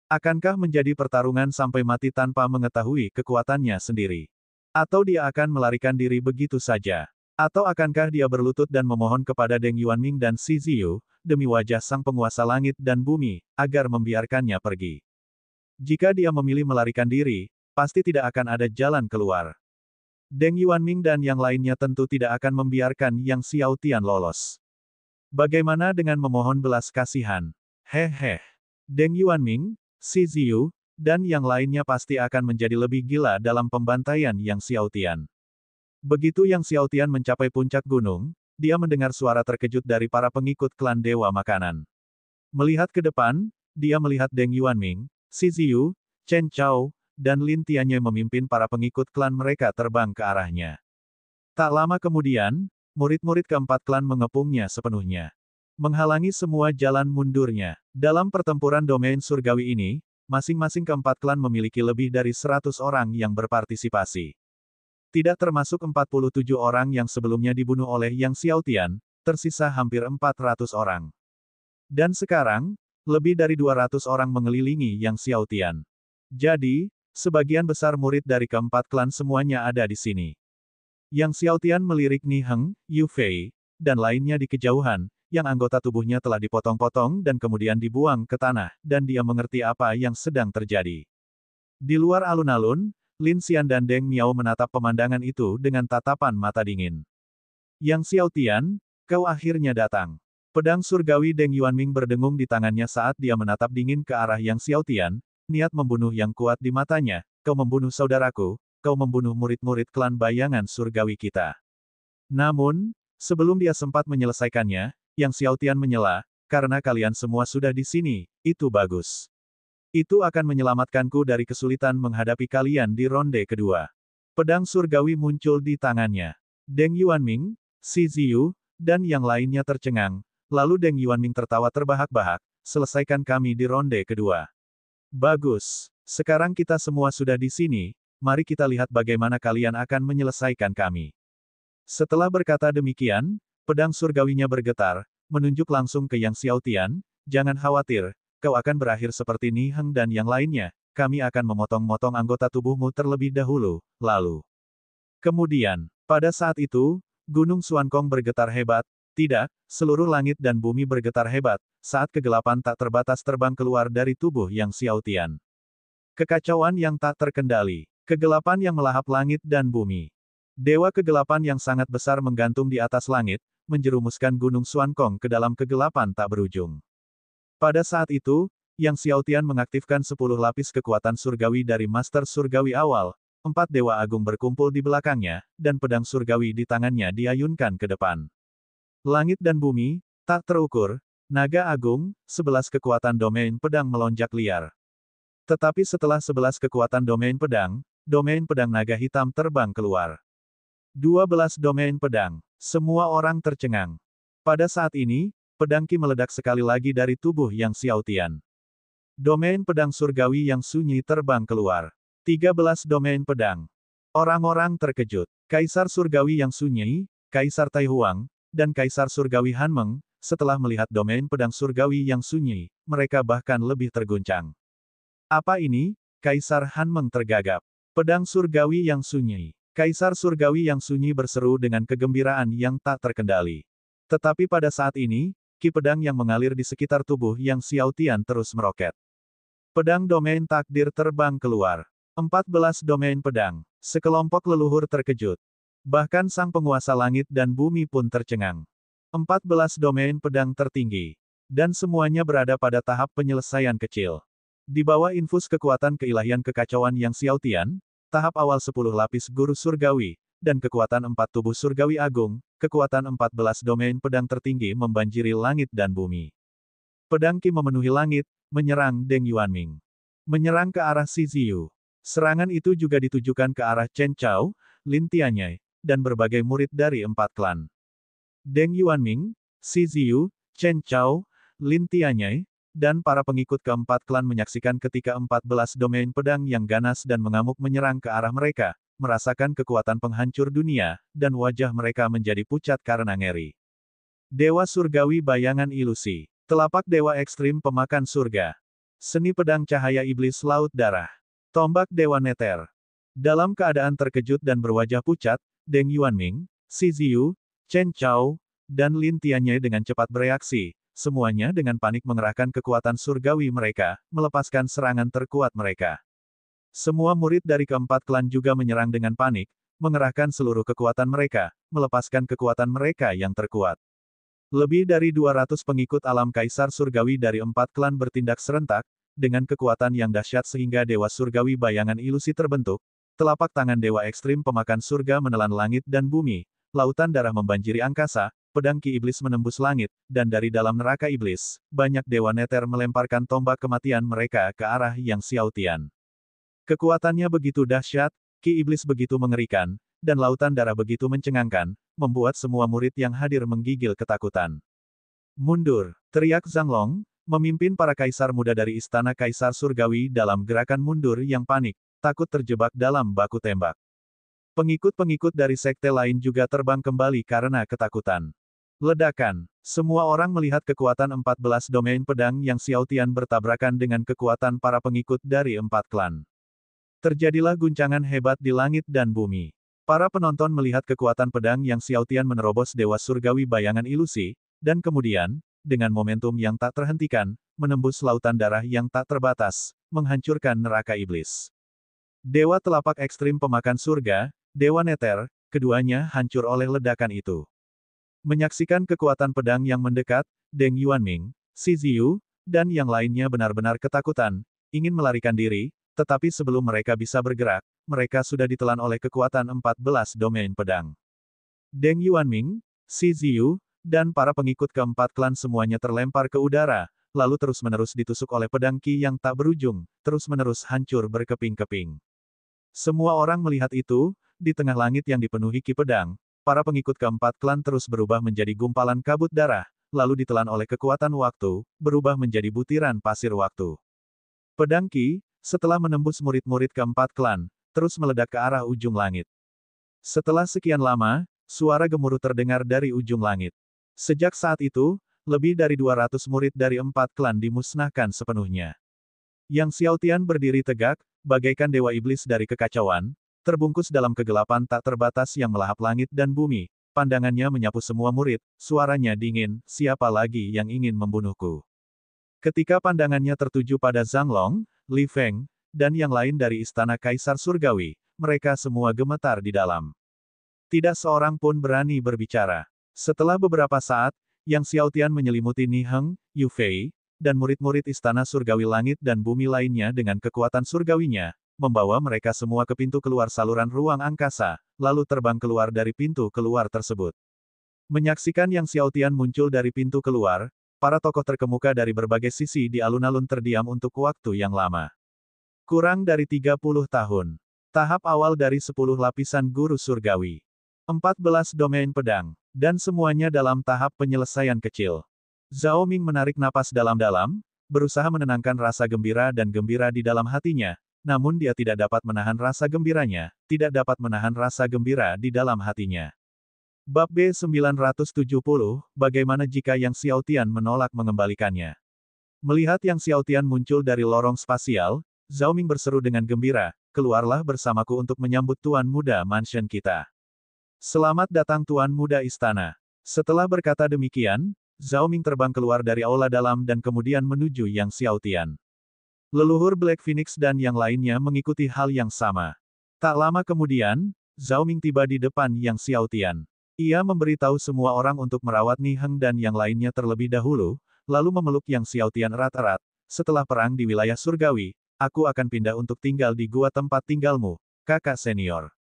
Akankah menjadi pertarungan sampai mati tanpa mengetahui kekuatannya sendiri? Atau dia akan melarikan diri begitu saja? Atau akankah dia berlutut dan memohon kepada Deng Yuanming dan Xi Ziyu, demi wajah sang penguasa langit dan bumi, agar membiarkannya pergi? Jika dia memilih melarikan diri, pasti tidak akan ada jalan keluar. Deng Yuanming dan yang lainnya tentu tidak akan membiarkan Yang Xiaotian lolos. Bagaimana dengan memohon belas kasihan? Hehe. Deng Yuanming, Xi Ziyu, dan yang lainnya pasti akan menjadi lebih gila dalam pembantaian Yang Xiaotian. Begitu Yang Xiaotian mencapai puncak gunung, dia mendengar suara terkejut dari para pengikut klan Dewa Makanan. Melihat ke depan, dia melihat Deng Yuanming, Xi Ziyu, Chen Chao, dan Lin Tianye memimpin para pengikut klan mereka terbang ke arahnya. Tak lama kemudian, murid-murid keempat klan mengepungnya sepenuhnya, menghalangi semua jalan mundurnya. Dalam pertempuran domain surgawi ini, masing-masing keempat klan memiliki lebih dari 100 orang yang berpartisipasi. Tidak termasuk 47 orang yang sebelumnya dibunuh oleh Yang Xiaotian, tersisa hampir 400 orang. Dan sekarang, lebih dari 200 orang mengelilingi Yang Xiaotian. Jadi, sebagian besar murid dari keempat klan semuanya ada di sini. Yang Xiaotian melirik Ni Heng, Yu Fei, dan lainnya di kejauhan, yang anggota tubuhnya telah dipotong-potong dan kemudian dibuang ke tanah, dan dia mengerti apa yang sedang terjadi. Di luar alun-alun, Lin Xian dan Deng Miao menatap pemandangan itu dengan tatapan mata dingin. Yang Xiaotian, kau akhirnya datang. Pedang surgawi Deng Yuanming berdengung di tangannya saat dia menatap dingin ke arah Yang Xiaotian, niat membunuh yang kuat di matanya, kau membunuh saudaraku, kau membunuh murid-murid klan bayangan surgawi kita. Namun, sebelum dia sempat menyelesaikannya, Yang Xiaotian menyela, karena kalian semua sudah di sini, itu bagus. Itu akan menyelamatkanku dari kesulitan menghadapi kalian di ronde kedua. Pedang surgawi muncul di tangannya. Deng Yuanming, Xi Ziyu, dan yang lainnya tercengang, lalu Deng Yuanming tertawa terbahak-bahak, selesaikan kami di ronde kedua. Bagus. Sekarang kita semua sudah di sini, mari kita lihat bagaimana kalian akan menyelesaikan kami. Setelah berkata demikian, pedang surgawinya bergetar, menunjuk langsung ke Yang Xiaotian, jangan khawatir, kau akan berakhir seperti Ni Heng dan yang lainnya, kami akan memotong-motong anggota tubuhmu terlebih dahulu, lalu. Kemudian, pada saat itu, Gunung Xuankong bergetar hebat, tidak, seluruh langit dan bumi bergetar hebat, saat kegelapan tak terbatas terbang keluar dari tubuh Yang Xiaotian. Kekacauan yang tak terkendali, kegelapan yang melahap langit dan bumi. Dewa kegelapan yang sangat besar menggantung di atas langit, menjerumuskan Gunung Xuankong ke dalam kegelapan tak berujung. Pada saat itu, Yang Xiaotian mengaktifkan 10 lapis kekuatan surgawi dari Master Surgawi awal, 4 Dewa Agung berkumpul di belakangnya, dan pedang surgawi di tangannya diayunkan ke depan. Langit dan bumi, tak terukur, naga agung, 11 kekuatan domain pedang melonjak liar. Tetapi setelah 11 kekuatan domain pedang naga hitam terbang keluar. 12 domain pedang. Semua orang tercengang. Pada saat ini, pedang Qi meledak sekali lagi dari tubuh Yang Xiaotian. Domain pedang surgawi yang sunyi terbang keluar. 13 domain pedang. Orang-orang terkejut. Kaisar surgawi yang sunyi, Kaisar Tai Huang, dan Kaisar surgawi Han Meng, setelah melihat domain pedang surgawi yang sunyi, mereka bahkan lebih terguncang. Apa ini? Kaisar Han Meng tergagap. Pedang surgawi yang sunyi. Kaisar surgawi yang sunyi berseru dengan kegembiraan yang tak terkendali. Tetapi pada saat ini, ki pedang yang mengalir di sekitar tubuh Yang Xiaotian terus meroket. Pedang domain takdir terbang keluar. 14 domain pedang. Sekelompok leluhur terkejut. Bahkan sang penguasa langit dan bumi pun tercengang. 14 domain pedang tertinggi. Dan semuanya berada pada tahap penyelesaian kecil. Di bawah infus kekuatan keilahian kekacauan Yang Xiaotian, tahap awal 10 lapis guru surgawi, dan kekuatan 4 tubuh surgawi agung, kekuatan 14 domain pedang tertinggi membanjiri langit dan bumi. Pedang Qi memenuhi langit, menyerang Deng Yuanming. Menyerang ke arah Xi Ziyu. Serangan itu juga ditujukan ke arah Chen Chao, Lin Tianye, dan berbagai murid dari 4 klan. Deng Yuanming, Xi Ziyu, Chen Chao, Lin Tianye, dan para pengikut keempat klan menyaksikan ketika 14 domain pedang yang ganas dan mengamuk menyerang ke arah mereka, merasakan kekuatan penghancur dunia, dan wajah mereka menjadi pucat karena ngeri. Dewa Surgawi Bayangan Ilusi. Telapak Dewa Ekstrim Pemakan Surga. Seni Pedang Cahaya Iblis Laut Darah. Tombak Dewa Neter. Dalam keadaan terkejut dan berwajah pucat, Deng Yuanming, Xi Ziyu, Chen Chao, dan Lin Tianye dengan cepat bereaksi, semuanya dengan panik mengerahkan kekuatan surgawi mereka, melepaskan serangan terkuat mereka. Semua murid dari keempat klan juga menyerang dengan panik, mengerahkan seluruh kekuatan mereka, melepaskan kekuatan mereka yang terkuat. Lebih dari 200 pengikut alam Kaisar Surgawi dari 4 klan bertindak serentak, dengan kekuatan yang dahsyat sehingga Dewa Surgawi Bayangan Ilusi terbentuk, telapak tangan Dewa Ekstrim Pemakan Surga menelan langit dan bumi, lautan darah membanjiri angkasa, pedang Ki Iblis menembus langit, dan dari dalam neraka iblis, banyak Dewa Neter melemparkan tombak kematian mereka ke arah Yang Xiaotian. Kekuatannya begitu dahsyat, Ki Iblis begitu mengerikan, dan lautan darah begitu mencengangkan, membuat semua murid yang hadir menggigil ketakutan. Mundur, teriak Zhang Long, memimpin para kaisar muda dari Istana Kaisar Surgawi dalam gerakan mundur yang panik, takut terjebak dalam baku tembak. Pengikut-pengikut dari sekte lain juga terbang kembali karena ketakutan. Ledakan. Semua orang melihat kekuatan 14 domain pedang yang Xiaotian bertabrakan dengan kekuatan para pengikut dari 4 klan. Terjadilah guncangan hebat di langit dan bumi. Para penonton melihat kekuatan pedang yang Xiaotian menerobos Dewa Surgawi Bayangan Ilusi, dan kemudian, dengan momentum yang tak terhentikan, menembus lautan darah yang tak terbatas, menghancurkan neraka iblis. Dewa Telapak Ekstrim Pemakan Surga, Dewa Neter, keduanya hancur oleh ledakan itu. Menyaksikan kekuatan pedang yang mendekat, Deng Yuanming, Xi Ziyu, dan yang lainnya benar-benar ketakutan, ingin melarikan diri, tetapi sebelum mereka bisa bergerak, mereka sudah ditelan oleh kekuatan 14 domain pedang. Deng Yuanming, Xi Ziyu, dan para pengikut keempat klan semuanya terlempar ke udara, lalu terus-menerus ditusuk oleh pedang Ki yang tak berujung, terus-menerus hancur berkeping-keping. Semua orang melihat itu, di tengah langit yang dipenuhi Ki pedang, para pengikut keempat klan terus berubah menjadi gumpalan kabut darah, lalu ditelan oleh kekuatan waktu, berubah menjadi butiran pasir waktu. Pedang Ki, setelah menembus murid-murid keempat klan, terus meledak ke arah ujung langit. Setelah sekian lama, suara gemuruh terdengar dari ujung langit. Sejak saat itu, lebih dari 200 murid dari 4 klan dimusnahkan sepenuhnya. Yang Xiaotian berdiri tegak, bagaikan dewa iblis dari kekacauan, terbungkus dalam kegelapan tak terbatas yang melahap langit dan bumi, pandangannya menyapu semua murid, suaranya dingin, siapa lagi yang ingin membunuhku? Ketika pandangannya tertuju pada Zhang Long, Li Feng, dan yang lain dari Istana Kaisar Surgawi, mereka semua gemetar di dalam. Tidak seorang pun berani berbicara. Setelah beberapa saat, Yang Xiaotian menyelimuti Ni Heng, Yu Fei, dan murid-murid Istana Surgawi Langit dan Bumi lainnya dengan kekuatan surgawinya, membawa mereka semua ke pintu keluar saluran ruang angkasa, lalu terbang keluar dari pintu keluar tersebut. Menyaksikan Yang Xiaotian muncul dari pintu keluar, para tokoh terkemuka dari berbagai sisi di alun-alun terdiam untuk waktu yang lama. Kurang dari 30 tahun. Tahap awal dari 10 lapisan guru surgawi. 14 domain pedang, dan semuanya dalam tahap penyelesaian kecil. Zhao Ming menarik napas dalam-dalam, berusaha menenangkan rasa gembira dan gembira di dalam hatinya, namun dia tidak dapat menahan rasa gembiranya, tidak dapat menahan rasa gembira di dalam hatinya. Bab B970, bagaimana jika Yang Xiaotian menolak mengembalikannya? Melihat Yang Xiaotian muncul dari lorong spasial, Zhao Ming berseru dengan gembira, keluarlah bersamaku untuk menyambut Tuan Muda Mansion kita. Selamat datang Tuan Muda Istana. Setelah berkata demikian, Zhao Ming terbang keluar dari aula dalam dan kemudian menuju Yang Xiaotian. Leluhur Black Phoenix dan yang lainnya mengikuti hal yang sama. Tak lama kemudian, Zhao Ming tiba di depan Yang Xiaotian. Ia memberitahu semua orang untuk merawat Ni Heng dan yang lainnya terlebih dahulu, lalu memeluk Yang Xiaotian erat-erat. Setelah perang di wilayah surgawi, aku akan pindah untuk tinggal di gua tempat tinggalmu, kakak senior.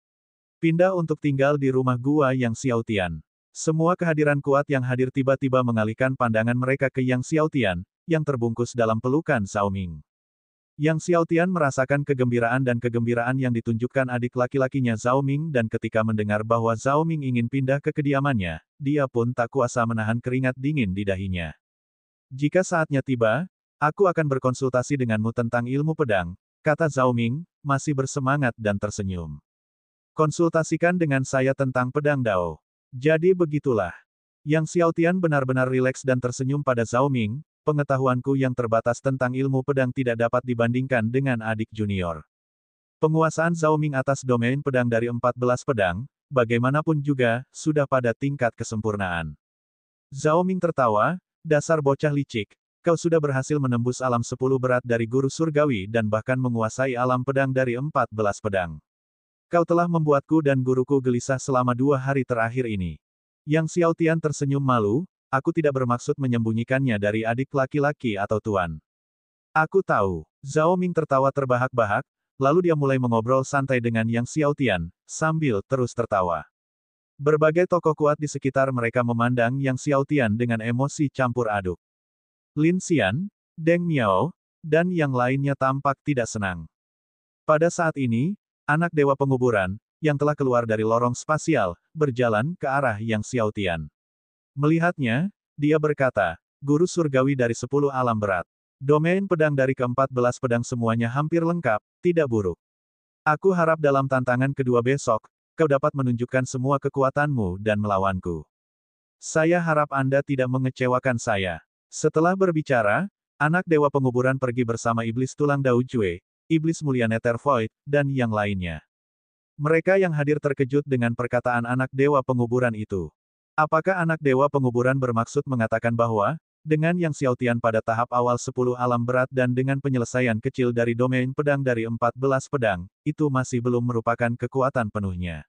Pindah untuk tinggal di rumah gua Yang Xiaotian. Semua kehadiran kuat yang hadir tiba-tiba mengalihkan pandangan mereka ke Yang Xiaotian, yang terbungkus dalam pelukan Zhao Ming. Yang Xiaotian merasakan kegembiraan dan kegembiraan yang ditunjukkan adik laki-lakinya Zhao Ming dan ketika mendengar bahwa Zhao Ming ingin pindah ke kediamannya, dia pun tak kuasa menahan keringat dingin di dahinya. Jika saatnya tiba, Aku akan berkonsultasi denganmu tentang ilmu pedang, kata Zhao Ming, masih bersemangat dan tersenyum. Konsultasikan dengan saya tentang pedang Dao. Jadi begitulah. Yang Xiaotian benar-benar rileks dan tersenyum pada Zhao Ming, pengetahuanku yang terbatas tentang ilmu pedang tidak dapat dibandingkan dengan adik junior. Penguasaan Zhao Ming atas domain pedang dari 14 pedang, bagaimanapun juga, sudah pada tingkat kesempurnaan. Zhao Ming tertawa, dasar bocah licik, kau sudah berhasil menembus alam 10 berat dari guru surgawi dan bahkan menguasai alam pedang dari 14 pedang. Kau telah membuatku dan guruku gelisah selama 2 hari terakhir ini. Yang Xiaotian tersenyum malu, aku tidak bermaksud menyembunyikannya dari adik laki-laki atau tuan. Aku tahu. Zhao Ming tertawa terbahak-bahak, lalu dia mulai mengobrol santai dengan Yang Xiaotian, sambil terus tertawa. Berbagai tokoh kuat di sekitar mereka memandang Yang Xiaotian dengan emosi campur aduk. Lin Xian, Deng Miao, dan yang lainnya tampak tidak senang. Pada saat ini, anak Dewa Penguburan, yang telah keluar dari lorong spasial, berjalan ke arah Yang Xiaotian. Melihatnya, dia berkata, Guru Surgawi dari 10 alam berat. Domain pedang dari ke-14 pedang semuanya hampir lengkap, tidak buruk. Aku harap dalam tantangan kedua besok, kau dapat menunjukkan semua kekuatanmu dan melawanku. Saya harap Anda tidak mengecewakan saya. Setelah berbicara, anak Dewa Penguburan pergi bersama Iblis Tulang Dao Jue, Iblis Mulia Nether Void, dan yang lainnya. Mereka yang hadir terkejut dengan perkataan anak Dewa Penguburan itu. Apakah anak Dewa Penguburan bermaksud mengatakan bahwa, dengan Yang Xiaotian pada tahap awal 10 alam berat dan dengan penyelesaian kecil dari domain pedang dari 14 pedang, itu masih belum merupakan kekuatan penuhnya.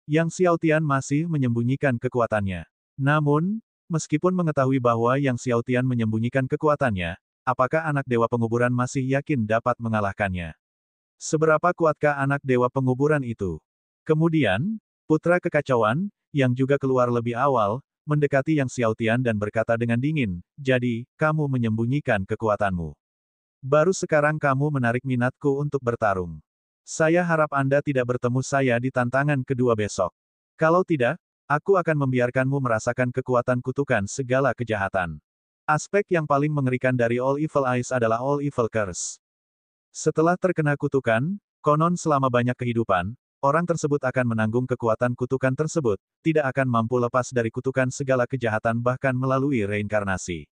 Yang Xiaotian masih menyembunyikan kekuatannya. Namun, meskipun mengetahui bahwa Yang Xiaotian menyembunyikan kekuatannya, apakah anak Dewa Penguburan masih yakin dapat mengalahkannya? Seberapa kuatkah anak Dewa Penguburan itu? Kemudian, Putra Kekacauan, yang juga keluar lebih awal, mendekati Yang Xiaotian dan berkata dengan dingin, jadi, kamu menyembunyikan kekuatanmu. Baru sekarang kamu menarik minatku untuk bertarung. Saya harap Anda tidak bertemu saya di tantangan kedua besok. Kalau tidak, aku akan membiarkanmu merasakan kekuatan kutukan segala kejahatan. Aspek yang paling mengerikan dari All Evil Eyes adalah All Evil Curse. Setelah terkena kutukan, konon selama banyak kehidupan, orang tersebut akan menanggung kekuatan kutukan tersebut, tidak akan mampu lepas dari kutukan segala kejahatan bahkan melalui reinkarnasi.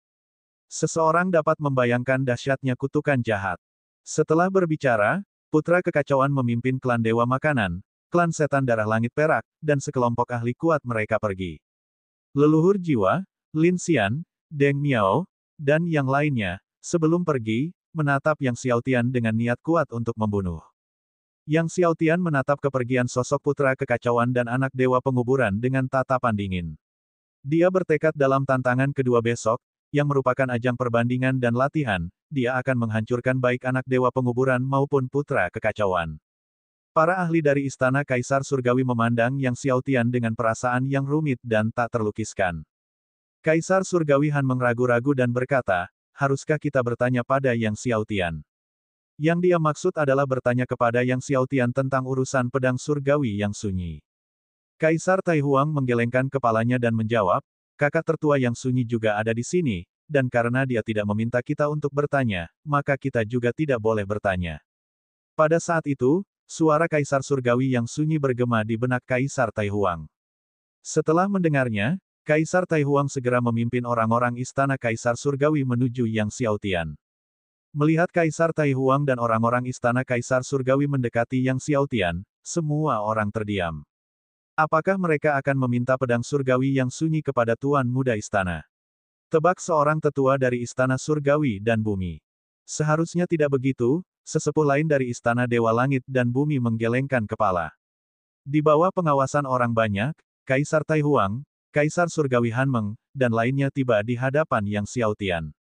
Seseorang dapat membayangkan dahsyatnya kutukan jahat. Setelah berbicara, Putra Kekacauan memimpin klan Dewa Makanan, klan Setan Darah Langit Perak, dan sekelompok ahli kuat mereka pergi. Leluhur Jiwa, Lin Xian, Deng Miao, dan yang lainnya, sebelum pergi, menatap Yang Xiaotian dengan niat kuat untuk membunuh. Yang Xiaotian menatap kepergian sosok Putra Kekacauan dan anak Dewa Penguburan dengan tatapan dingin. Dia bertekad dalam tantangan kedua besok, yang merupakan ajang perbandingan dan latihan, dia akan menghancurkan baik anak Dewa Penguburan maupun Putra Kekacauan. Para ahli dari Istana Kaisar Surgawi memandang Yang Xiaotian dengan perasaan yang rumit dan tak terlukiskan. Kaisar Surgawi Han meragu-ragu dan berkata, haruskah kita bertanya pada Yang Xiaotian? Yang dia maksud adalah bertanya kepada Yang Xiaotian tentang urusan pedang surgawi yang sunyi. Kaisar Tai Huang menggelengkan kepalanya dan menjawab, kakak tertua yang sunyi juga ada di sini, dan karena dia tidak meminta kita untuk bertanya, maka kita juga tidak boleh bertanya. Pada saat itu, suara Kaisar Surgawi yang sunyi bergema di benak Kaisar Tai Huang. Setelah mendengarnya, Kaisar Tai Huang segera memimpin orang-orang Istana Kaisar Surgawi menuju Yang Xiaotian. Melihat Kaisar Tai Huang dan orang-orang Istana Kaisar Surgawi mendekati Yang Xiaotian, semua orang terdiam. Apakah mereka akan meminta pedang surgawi yang sunyi kepada Tuan Muda Istana? Tebak seorang tetua dari Istana Surgawi dan Bumi. Seharusnya tidak begitu, sesepuh lain dari Istana Dewa Langit dan Bumi menggelengkan kepala. Di bawah pengawasan orang banyak, Kaisar Tai Huang, Kaisar Surgawi Han Meng, dan lainnya tiba di hadapan Yang Xiaotian.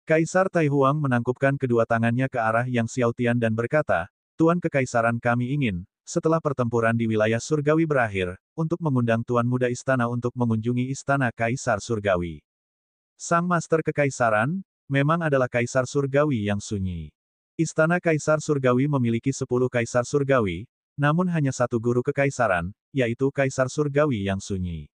Kaisar Tai Huang menangkupkan kedua tangannya ke arah Yang Xiaotian dan berkata, Tuan Kekaisaran kami ingin, setelah pertempuran di wilayah surgawi berakhir, untuk mengundang Tuan Muda Istana untuk mengunjungi Istana Kaisar Surgawi. Sang Master Kekaisaran, memang adalah Kaisar Surgawi yang sunyi. Istana Kaisar Surgawi memiliki 10 Kaisar Surgawi, namun hanya satu guru kekaisaran, yaitu Kaisar Surgawi yang sunyi.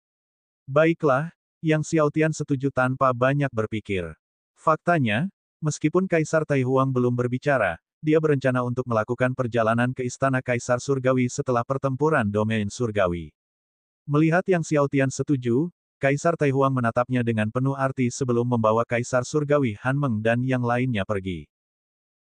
Baiklah, Yang Xiaotian setuju tanpa banyak berpikir. Faktanya, Meskipun Kaisar Taihuang belum berbicara, dia berencana untuk melakukan perjalanan ke Istana Kaisar Surgawi setelah pertempuran domain surgawi. Melihat Yang Xiaotian setuju, Kaisar Taihuang menatapnya dengan penuh arti sebelum membawa Kaisar Surgawi Han Meng dan yang lainnya pergi.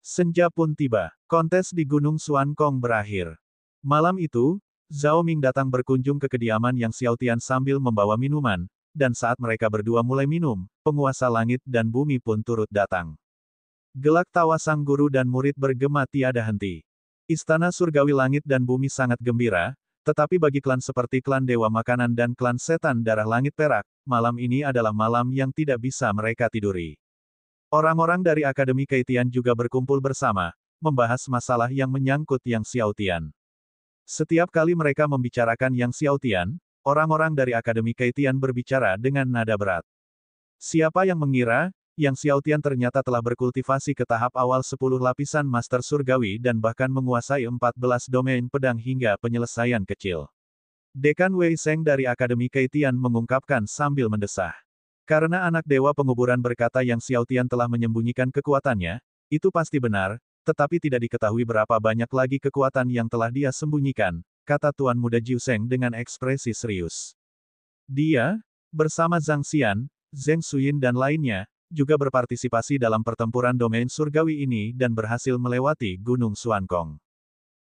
Senja pun tiba. Kontes di Gunung Xuankong berakhir. Malam itu, Zhao Ming datang berkunjung ke kediaman Yang Xiaotian sambil membawa minuman, dan saat mereka berdua mulai minum, penguasa langit dan bumi pun turut datang. Gelak tawa sang guru dan murid bergema tiada henti. Istana Surgawi Langit dan Bumi sangat gembira, tetapi bagi klan seperti klan Dewa Makanan dan klan Setan Darah Langit Perak, malam ini adalah malam yang tidak bisa mereka tiduri. Orang-orang dari Akademi Keitian juga berkumpul bersama, membahas masalah yang menyangkut Yang Xiaotian. Setiap kali mereka membicarakan Yang Xiaotian, orang-orang dari Akademi Keitian berbicara dengan nada berat. Siapa yang mengira, Yang Xiaotian ternyata telah berkultivasi ke tahap awal 10 lapisan Master Surgawi dan bahkan menguasai 14 domain pedang hingga penyelesaian kecil. Dekan Wei Sheng dari Akademi Keitian mengungkapkan sambil mendesah. Karena anak dewa penguburan berkata Yang Xiaotian telah menyembunyikan kekuatannya, itu pasti benar, tetapi tidak diketahui berapa banyak lagi kekuatan yang telah dia sembunyikan, kata Tuan Muda Jiu Sheng dengan ekspresi serius. Dia, bersama Zhang Xian, Zheng Xuyin dan lainnya, juga berpartisipasi dalam pertempuran domain surgawi ini dan berhasil melewati Gunung Xuankong.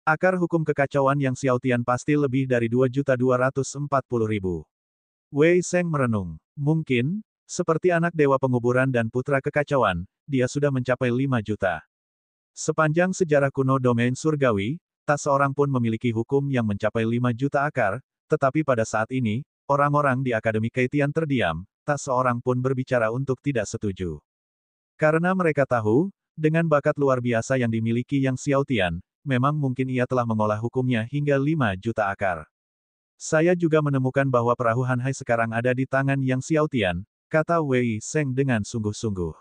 Akar hukum kekacauan Yang Xiaotian pasti lebih dari 2.240.000. Wei Sheng merenung. Mungkin, seperti anak dewa penguburan dan putra kekacauan, dia sudah mencapai 5 juta. Sepanjang sejarah kuno domain surgawi, tak seorang pun memiliki hukum yang mencapai 5 juta akar, tetapi pada saat ini, orang-orang di Akademi Keitian terdiam, tak seorang pun berbicara untuk tidak setuju. Karena mereka tahu, dengan bakat luar biasa yang dimiliki Yang Xiaotian, memang mungkin ia telah mengolah hukumnya hingga 5 juta akar. Saya juga menemukan bahwa perahu Han Hai sekarang ada di tangan Yang Xiaotian, kata Wei Sheng dengan sungguh-sungguh.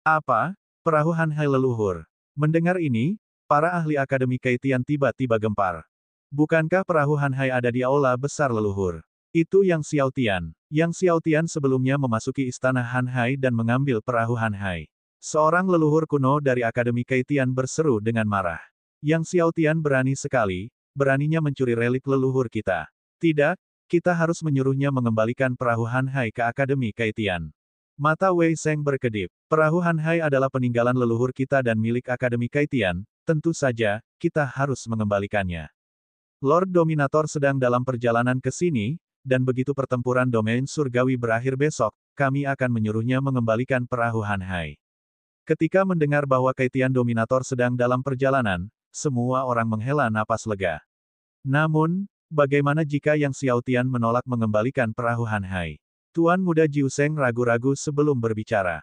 Apa? Perahu Han Hai leluhur. Mendengar ini, para ahli Akademi Keitian tiba-tiba gempar. Bukankah perahu Han Hai ada di aula besar leluhur? Itu Yang Xiaotian. Yang Xiaotian sebelumnya memasuki istana Han Hai dan mengambil perahu Han Hai. Seorang leluhur kuno dari Akademi Keitian berseru dengan marah. Yang Xiaotian berani sekali, beraninya mencuri relik leluhur kita. Tidak, kita harus menyuruhnya mengembalikan perahu Han Hai ke Akademi Keitian. Mata Wei Sheng berkedip. Perahu Han Hai adalah peninggalan leluhur kita dan milik Akademi Keitian, tentu saja, kita harus mengembalikannya. Lord Dominator sedang dalam perjalanan ke sini, dan begitu pertempuran domain surgawi berakhir besok, kami akan menyuruhnya mengembalikan perahu Han Hai. Ketika mendengar bahwa Keitian Dominator sedang dalam perjalanan, semua orang menghela napas lega. Namun, bagaimana jika Yang Xiaotian menolak mengembalikan perahu Han Hai? Tuan Muda Jiu Sheng ragu-ragu sebelum berbicara.